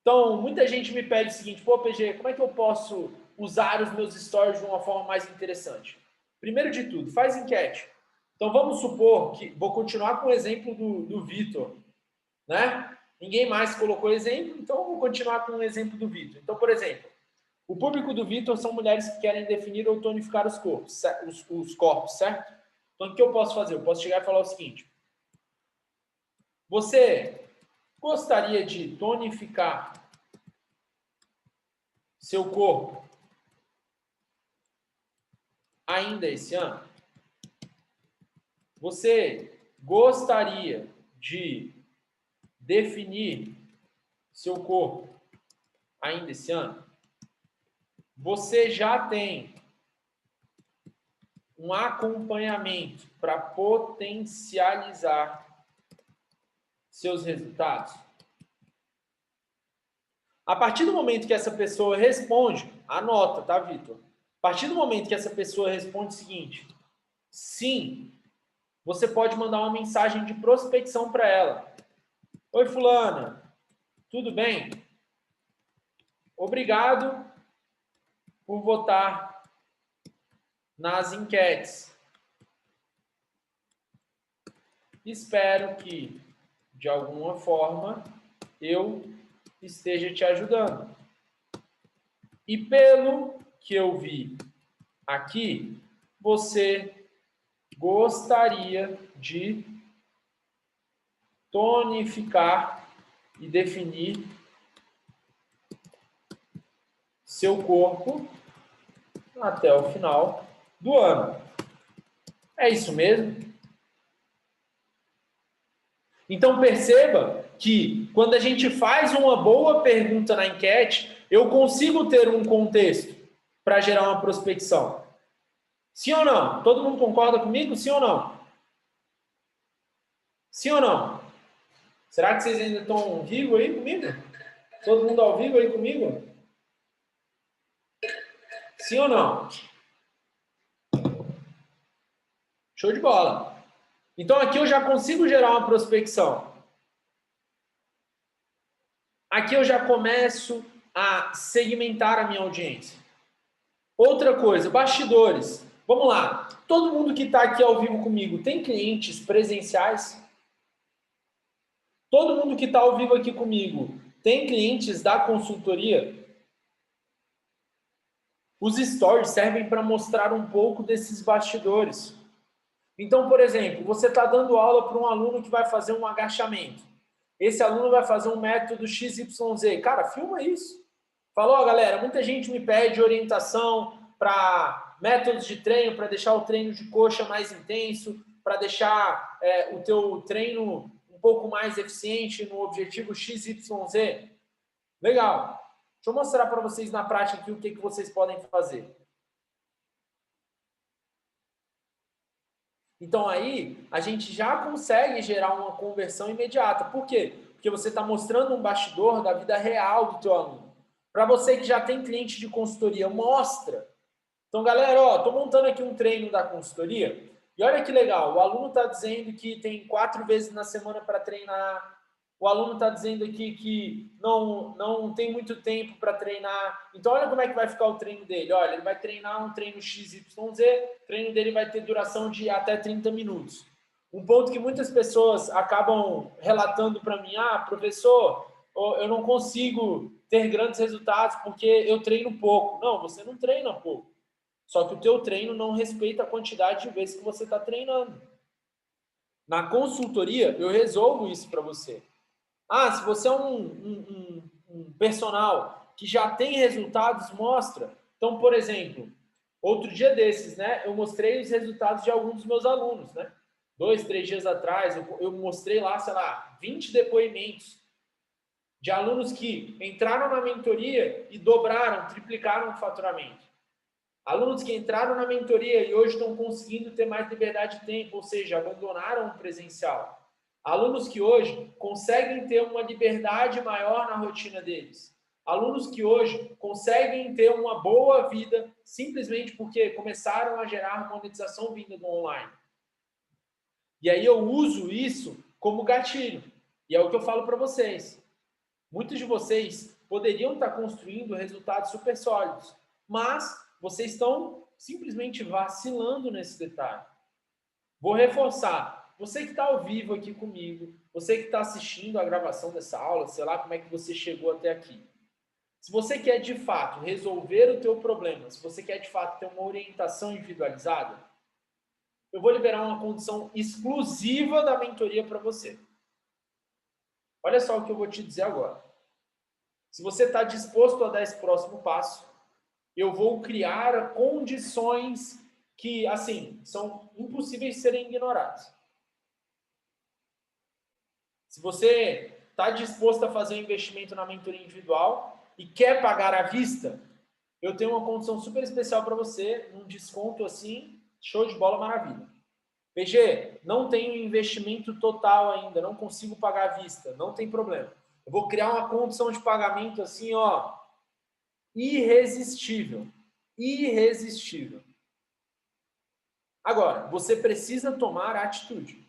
Então, muita gente me pede o seguinte, pô, PG, como é que eu posso usar os meus stories de uma forma mais interessante? Primeiro de tudo, faz enquete. Então, vamos supor que, vou continuar com o exemplo do Vitor, né? Ninguém mais colocou exemplo, então eu vou continuar com o exemplo do Vitor. Então, por exemplo, o público do Vitor são mulheres que querem definir ou tonificar os corpos, certo? Então, o que eu posso fazer? Eu posso chegar e falar o seguinte, você gostaria de tonificar seu corpo ainda esse ano? Você gostaria de definir seu corpo ainda esse ano? Você já tem um acompanhamento para potencializar seus resultados? A partir do momento que essa pessoa responde, anota, tá, Vitor? A partir do momento que essa pessoa responde o seguinte, sim, você pode mandar uma mensagem de prospecção para ela. Oi, fulana, tudo bem? Obrigado por votar nas enquetes. Espero que, de alguma forma, eu esteja te ajudando. E pelo que eu vi aqui, você gostaria de tonificar e definir seu corpo até o final do ano. É isso mesmo? Então perceba que quando a gente faz uma boa pergunta na enquete, eu consigo ter um contexto para gerar uma prospecção. Sim ou não? Todo mundo concorda comigo? Sim ou não? Sim ou não? Será que vocês ainda estão ao vivo aí comigo? Todo mundo ao vivo aí comigo? Sim ou não? Show de bola. Então aqui eu já consigo gerar uma prospecção. Aqui eu já começo a segmentar a minha audiência. Outra coisa, bastidores. Vamos lá. Todo mundo que está aqui ao vivo comigo tem clientes presenciais? Todo mundo que está ao vivo aqui comigo tem clientes da consultoria? Os stories servem para mostrar um pouco desses bastidores. Então, por exemplo, você está dando aula para um aluno que vai fazer um agachamento. Esse aluno vai fazer um método XYZ. Cara, filma isso. Falou, galera, muita gente me pede orientação para métodos de treino, para deixar o treino de coxa mais intenso, para deixar o teu treino um pouco mais eficiente no objetivo XYZ. Legal. Deixa eu mostrar para vocês na prática aqui o que vocês podem fazer. Então aí a gente já consegue gerar uma conversão imediata. Por quê? Porque você está mostrando um bastidor da vida real do teu aluno. Para você que já tem cliente de consultoria, mostra. Então, galera, ó, estou montando aqui um treino da consultoria. E olha que legal, o aluno está dizendo que tem 4 vezes na semana para treinar. O aluno está dizendo aqui que não tem muito tempo para treinar. Então, olha como é que vai ficar o treino dele. Olha, ele vai treinar um treino XYZ, o treino dele vai ter duração de até 30 minutos. Um ponto que muitas pessoas acabam relatando para mim, professor, eu não consigo ter grandes resultados porque eu treino pouco. Não, você não treina pouco. Só que o teu treino não respeita a quantidade de vezes que você está treinando. Na consultoria, eu resolvo isso para você. Se você é um personal que já tem resultados, mostra. Então, por exemplo, outro dia desses, né, eu mostrei os resultados de alguns dos meus alunos, né? 2, 3 dias atrás, eu mostrei lá, sei lá, 20 depoimentos de alunos que entraram na mentoria e dobraram, triplicaram o faturamento. Alunos que entraram na mentoria e hoje estão conseguindo ter mais liberdade de tempo, ou seja, abandonaram o presencial. Alunos que hoje conseguem ter uma liberdade maior na rotina deles. Alunos que hoje conseguem ter uma boa vida simplesmente porque começaram a gerar monetização vinda do online. E aí eu uso isso como gatilho. E é o que eu falo para vocês. Muitos de vocês poderiam estar construindo resultados super sólidos, mas vocês estão simplesmente vacilando nesse detalhe. Vou reforçar. Você que está ao vivo aqui comigo, você que está assistindo a gravação dessa aula, sei lá como é que você chegou até aqui. Se você quer de fato resolver o teu problema, se você quer de fato ter uma orientação individualizada, eu vou liberar uma condição exclusiva da mentoria para você. Olha só o que eu vou te dizer agora. Se você está disposto a dar esse próximo passo, eu vou criar condições que, assim, são impossíveis de serem ignoradas. Se você está disposto a fazer um investimento na mentoria individual e quer pagar à vista, eu tenho uma condição super especial para você, um desconto assim, show de bola, maravilha. PG, não tenho investimento total ainda, não consigo pagar à vista, não tem problema. Eu vou criar uma condição de pagamento assim, ó, irresistível. Irresistível. Agora, você precisa tomar atitude.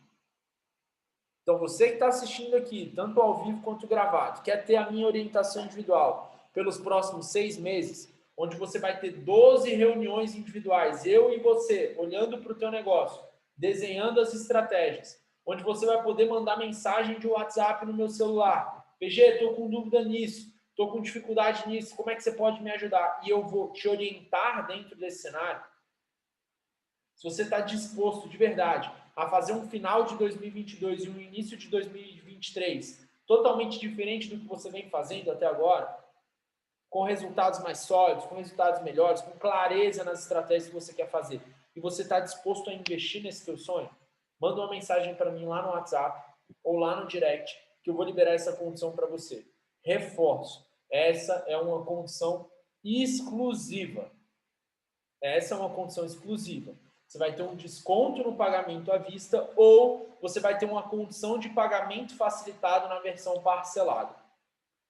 Então, você que está assistindo aqui, tanto ao vivo quanto gravado, quer ter a minha orientação individual pelos próximos 6 meses, onde você vai ter 12 reuniões individuais, eu e você, olhando para o teu negócio, desenhando as estratégias, onde você vai poder mandar mensagem de WhatsApp no meu celular. PG, estou com dúvida nisso, estou com dificuldade nisso, como é que você pode me ajudar? E eu vou te orientar dentro desse cenário. Se você está disposto de verdade a fazer um final de 2022 e um início de 2023 totalmente diferente do que você vem fazendo até agora, com resultados mais sólidos, com resultados melhores, com clareza nas estratégias que você quer fazer, e você está disposto a investir nesse teu sonho, manda uma mensagem para mim lá no WhatsApp ou lá no direct, que eu vou liberar essa condição para você. Reforço, essa é uma condição exclusiva. Essa é uma condição exclusiva. Você vai ter um desconto no pagamento à vista ou você vai ter uma condição de pagamento facilitado na versão parcelada.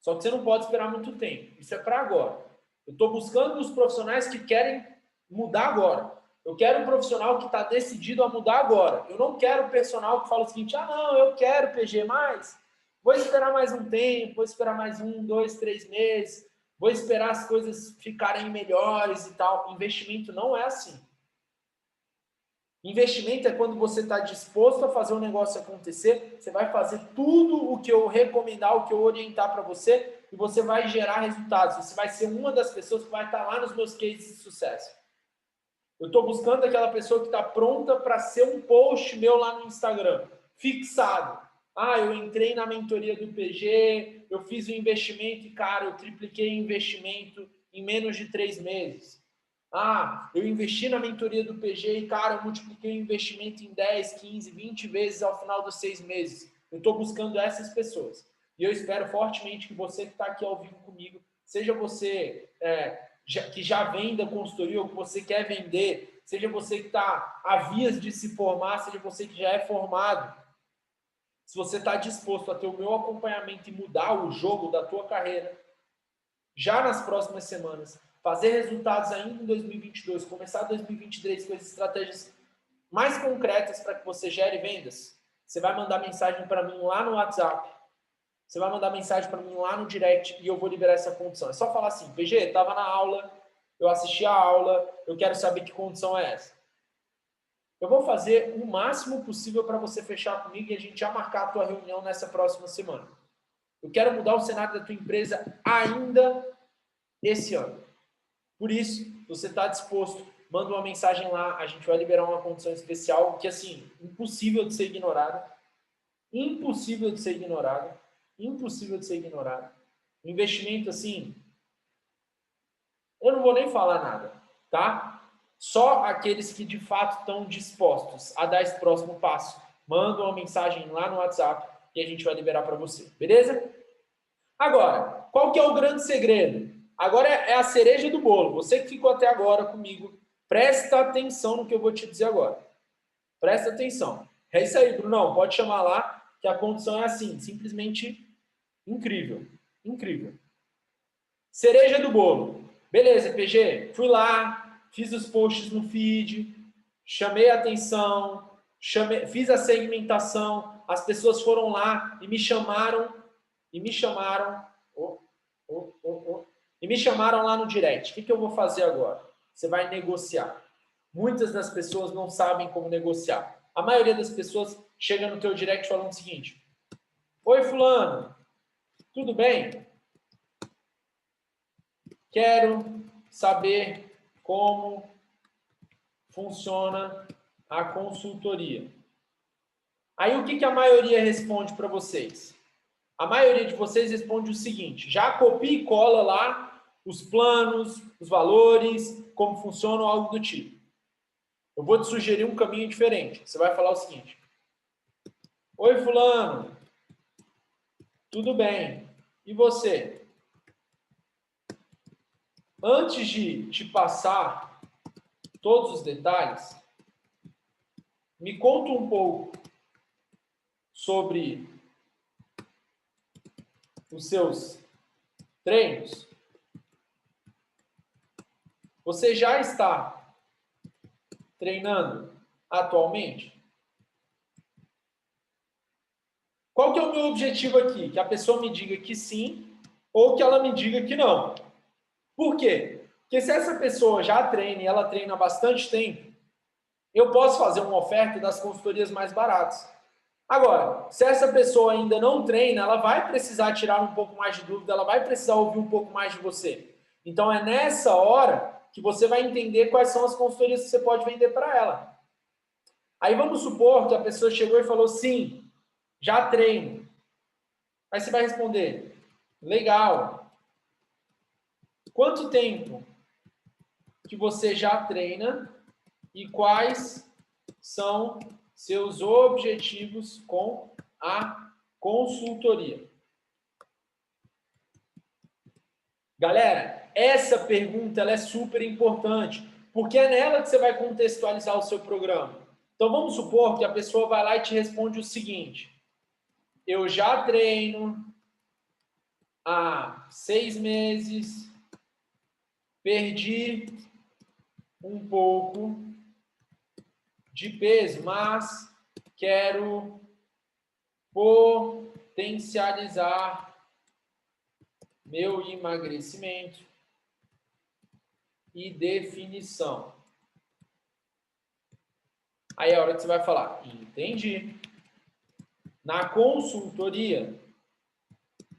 Só que você não pode esperar muito tempo. Isso é para agora. Eu estou buscando os profissionais que querem mudar agora. Eu quero um profissional que está decidido a mudar agora. Eu não quero um personal que fala o seguinte, não, eu quero PG, mas vou esperar mais um tempo, vou esperar mais 1, 2, 3 meses, vou esperar as coisas ficarem melhores e tal. Investimento não é assim. Investimento é quando você está disposto a fazer o negócio acontecer, você vai fazer tudo o que eu recomendar, o que eu orientar para você, e você vai gerar resultados. Você vai ser uma das pessoas que vai estar lá nos meus cases de sucesso. Eu estou buscando aquela pessoa que está pronta para ser um post meu lá no Instagram, fixado. Eu entrei na mentoria do PG, eu fiz um investimento e, cara, eu tripliquei o investimento em menos de 3 meses. Eu investi na mentoria do PG e, cara, eu multipliquei o investimento em 10, 15, 20 vezes ao final dos 6 meses. Eu estou buscando essas pessoas. E eu espero fortemente que você que está aqui ao vivo comigo, seja você que já vende a consultoria ou que você quer vender, seja você que está a vias de se formar, seja você que já é formado. Se você está disposto a ter o meu acompanhamento e mudar o jogo da tua carreira, já nas próximas semanas, fazer resultados ainda em 2022, começar 2023 com as estratégias mais concretas para que você gere vendas, você vai mandar mensagem para mim lá no WhatsApp, você vai mandar mensagem para mim lá no direct e eu vou liberar essa condição. É só falar assim, PG, estava na aula, eu assisti a aula, eu quero saber que condição é essa. Eu vou fazer o máximo possível para você fechar comigo e a gente já marcar a tua reunião nessa próxima semana. Eu quero mudar o cenário da tua empresa ainda esse ano. Por isso, se você está disposto, manda uma mensagem lá, a gente vai liberar uma condição especial que, assim, impossível de ser ignorada. Impossível de ser ignorada. Impossível de ser ignorada. Um investimento, assim, eu não vou nem falar nada, tá? Só aqueles que de fato estão dispostos a dar esse próximo passo, manda uma mensagem lá no WhatsApp e a gente vai liberar para você, beleza? Agora, qual que é o grande segredo? Agora é a cereja do bolo. Você que ficou até agora comigo, presta atenção no que eu vou te dizer agora. Presta atenção. É isso aí, Brunão. Pode chamar lá que a condição é assim, simplesmente incrível. Incrível. Cereja do bolo. Beleza, PG. Fui lá, fiz os posts no feed, chamei a atenção, fiz a segmentação, as pessoas foram lá e me chamaram, e me chamaram lá no direct. O que eu vou fazer agora? Você vai negociar. Muitas das pessoas não sabem como negociar. A maioria das pessoas chega no teu direct falando o seguinte: oi, fulano, tudo bem? Quero saber como funciona a consultoria. Aí o que a maioria responde para vocês? A maioria de vocês responde o seguinte: já copia e cola lá os planos, os valores, como funciona, algo do tipo. Eu vou te sugerir um caminho diferente. Você vai falar o seguinte: oi, fulano, tudo bem? E você? Antes de te passar todos os detalhes, me conta um pouco sobre os seus treinos. Você já está treinando atualmente? Qual que é o meu objetivo aqui? Que a pessoa me diga que sim ou que ela me diga que não. Por quê? Porque se essa pessoa já treina e ela treina há bastante tempo, eu posso fazer uma oferta das consultorias mais baratas. Agora, se essa pessoa ainda não treina, ela vai precisar tirar um pouco mais de dúvida, ela vai precisar ouvir um pouco mais de você. Então, é nessa hora que você vai entender quais são as consultorias que você pode vender para ela. Aí vamos supor que a pessoa chegou e falou, sim, já treino. Aí você vai responder, legal. Quanto tempo que você já treina e quais são seus objetivos com a consultoria? Galera, essa pergunta ela é super importante, porque é nela que você vai contextualizar o seu programa. Então vamos supor que a pessoa vai lá e te responde o seguinte: eu já treino há 6 meses, perdi um pouco de peso, mas quero potencializar meu emagrecimento e definição. Aí é a hora que você vai falar, entendi. Na consultoria,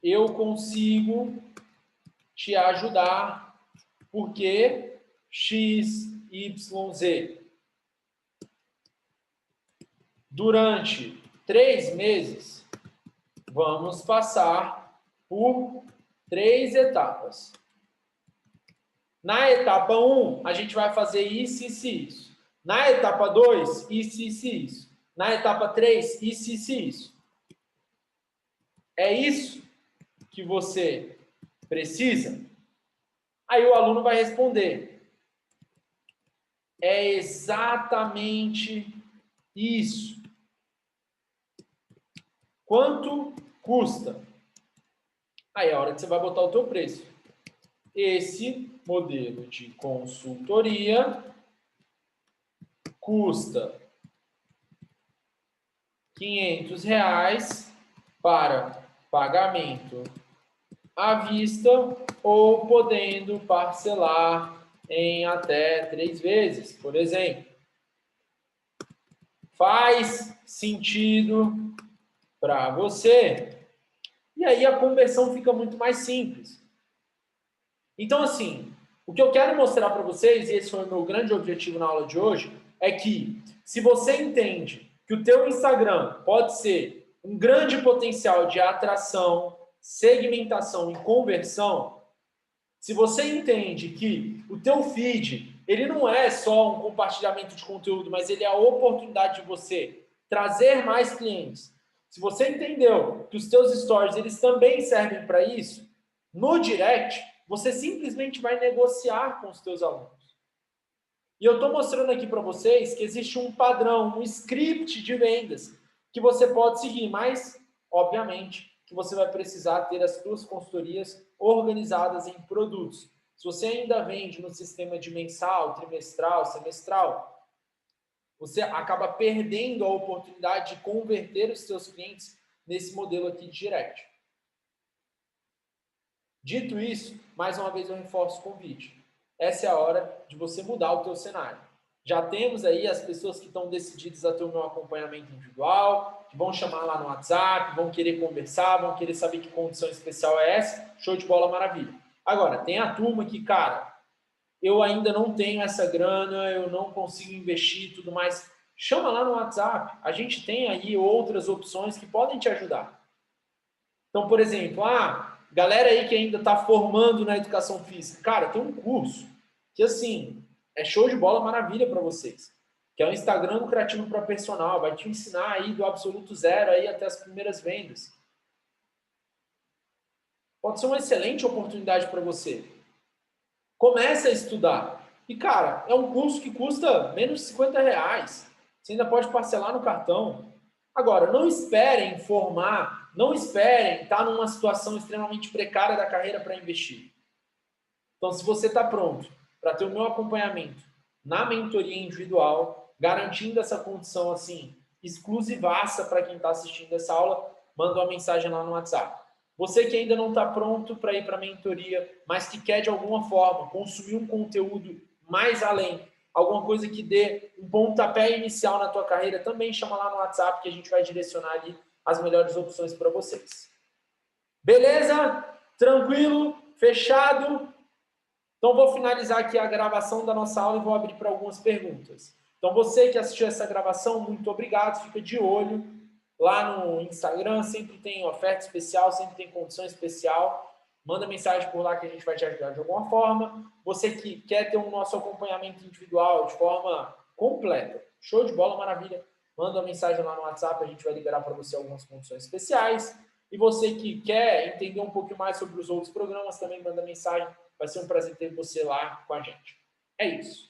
eu consigo te ajudar porque X, Y, Z. Durante 3 meses, vamos passar por 3 etapas. Na etapa 1, a gente vai fazer isso, isso e isso. Na etapa 2, isso, isso e isso. Na etapa 3, isso, isso e isso. É isso que você precisa? Aí o aluno vai responder: é exatamente isso. Quanto custa? Aí é a hora que você vai botar o teu preço. Esse modelo de consultoria custa R$500 para pagamento à vista ou podendo parcelar em até 3 vezes, por exemplo. faz sentido para você? E aí a conversão fica muito mais simples. Então, assim, o que eu quero mostrar para vocês, e esse foi o meu grande objetivo na aula de hoje, é que se você entende que o teu Instagram pode ser um grande potencial de atração, segmentação e conversão, se você entende que o teu feed, ele não é só um compartilhamento de conteúdo, mas ele é a oportunidade de você trazer mais clientes. Se você entendeu que os teus stories, eles também servem para isso, no direct, você simplesmente vai negociar com os teus alunos. E eu estou mostrando aqui para vocês que existe um padrão, um script de vendas que você pode seguir, mas, obviamente, que você vai precisar ter as suas consultorias organizadas em produtos. Se você ainda vende no sistema de mensal, trimestral, semestral, você acaba perdendo a oportunidade de converter os seus clientes nesse modelo aqui de direct. Dito isso, mais uma vez eu reforço o convite. Essa é a hora de você mudar o teu cenário. Já temos aí as pessoas que estão decididas a ter o meu acompanhamento individual, que vão chamar lá no WhatsApp, vão querer conversar, vão querer saber que condição especial é essa. Show de bola, maravilha. Agora, tem a turma que, cara, eu ainda não tenho essa grana, eu não consigo investir e tudo mais. Chama lá no WhatsApp. A gente tem aí outras opções que podem te ajudar. Então, por exemplo, galera aí que ainda está formando na educação física, cara, tem um curso que, assim, é show de bola, maravilha para vocês, que é o Instagram lucrativo para personal, vai te ensinar aí do absoluto zero aí até as primeiras vendas. Pode ser uma excelente oportunidade para você. Comece a estudar. E, cara, é um curso que custa menos de R$ 50. Você ainda pode parcelar no cartão. Agora, não esperem formar, não esperem estar numa situação extremamente precária da carreira para investir. Então, se você está pronto para ter o meu acompanhamento na mentoria individual, garantindo essa condição assim, exclusivaça para quem está assistindo essa aula, manda uma mensagem lá no WhatsApp. Você que ainda não está pronto para ir para a mentoria, mas que quer de alguma forma consumir um conteúdo mais além, alguma coisa que dê um pontapé inicial na tua carreira, também chama lá no WhatsApp que a gente vai direcionar ali as melhores opções para vocês. Beleza? Tranquilo? Fechado? Então, vou finalizar aqui a gravação da nossa aula e vou abrir para algumas perguntas. Então, você que assistiu essa gravação, muito obrigado. Fica de olho lá no Instagram, sempre tem oferta especial, sempre tem condição especial. Manda mensagem por lá que a gente vai te ajudar de alguma forma. Você que quer ter o nosso acompanhamento individual de forma completa, show de bola, maravilha. Manda uma mensagem lá no WhatsApp, a gente vai liberar para você algumas condições especiais. E você que quer entender um pouco mais sobre os outros programas, também manda mensagem. Vai ser um prazer ter você lá com a gente. É isso.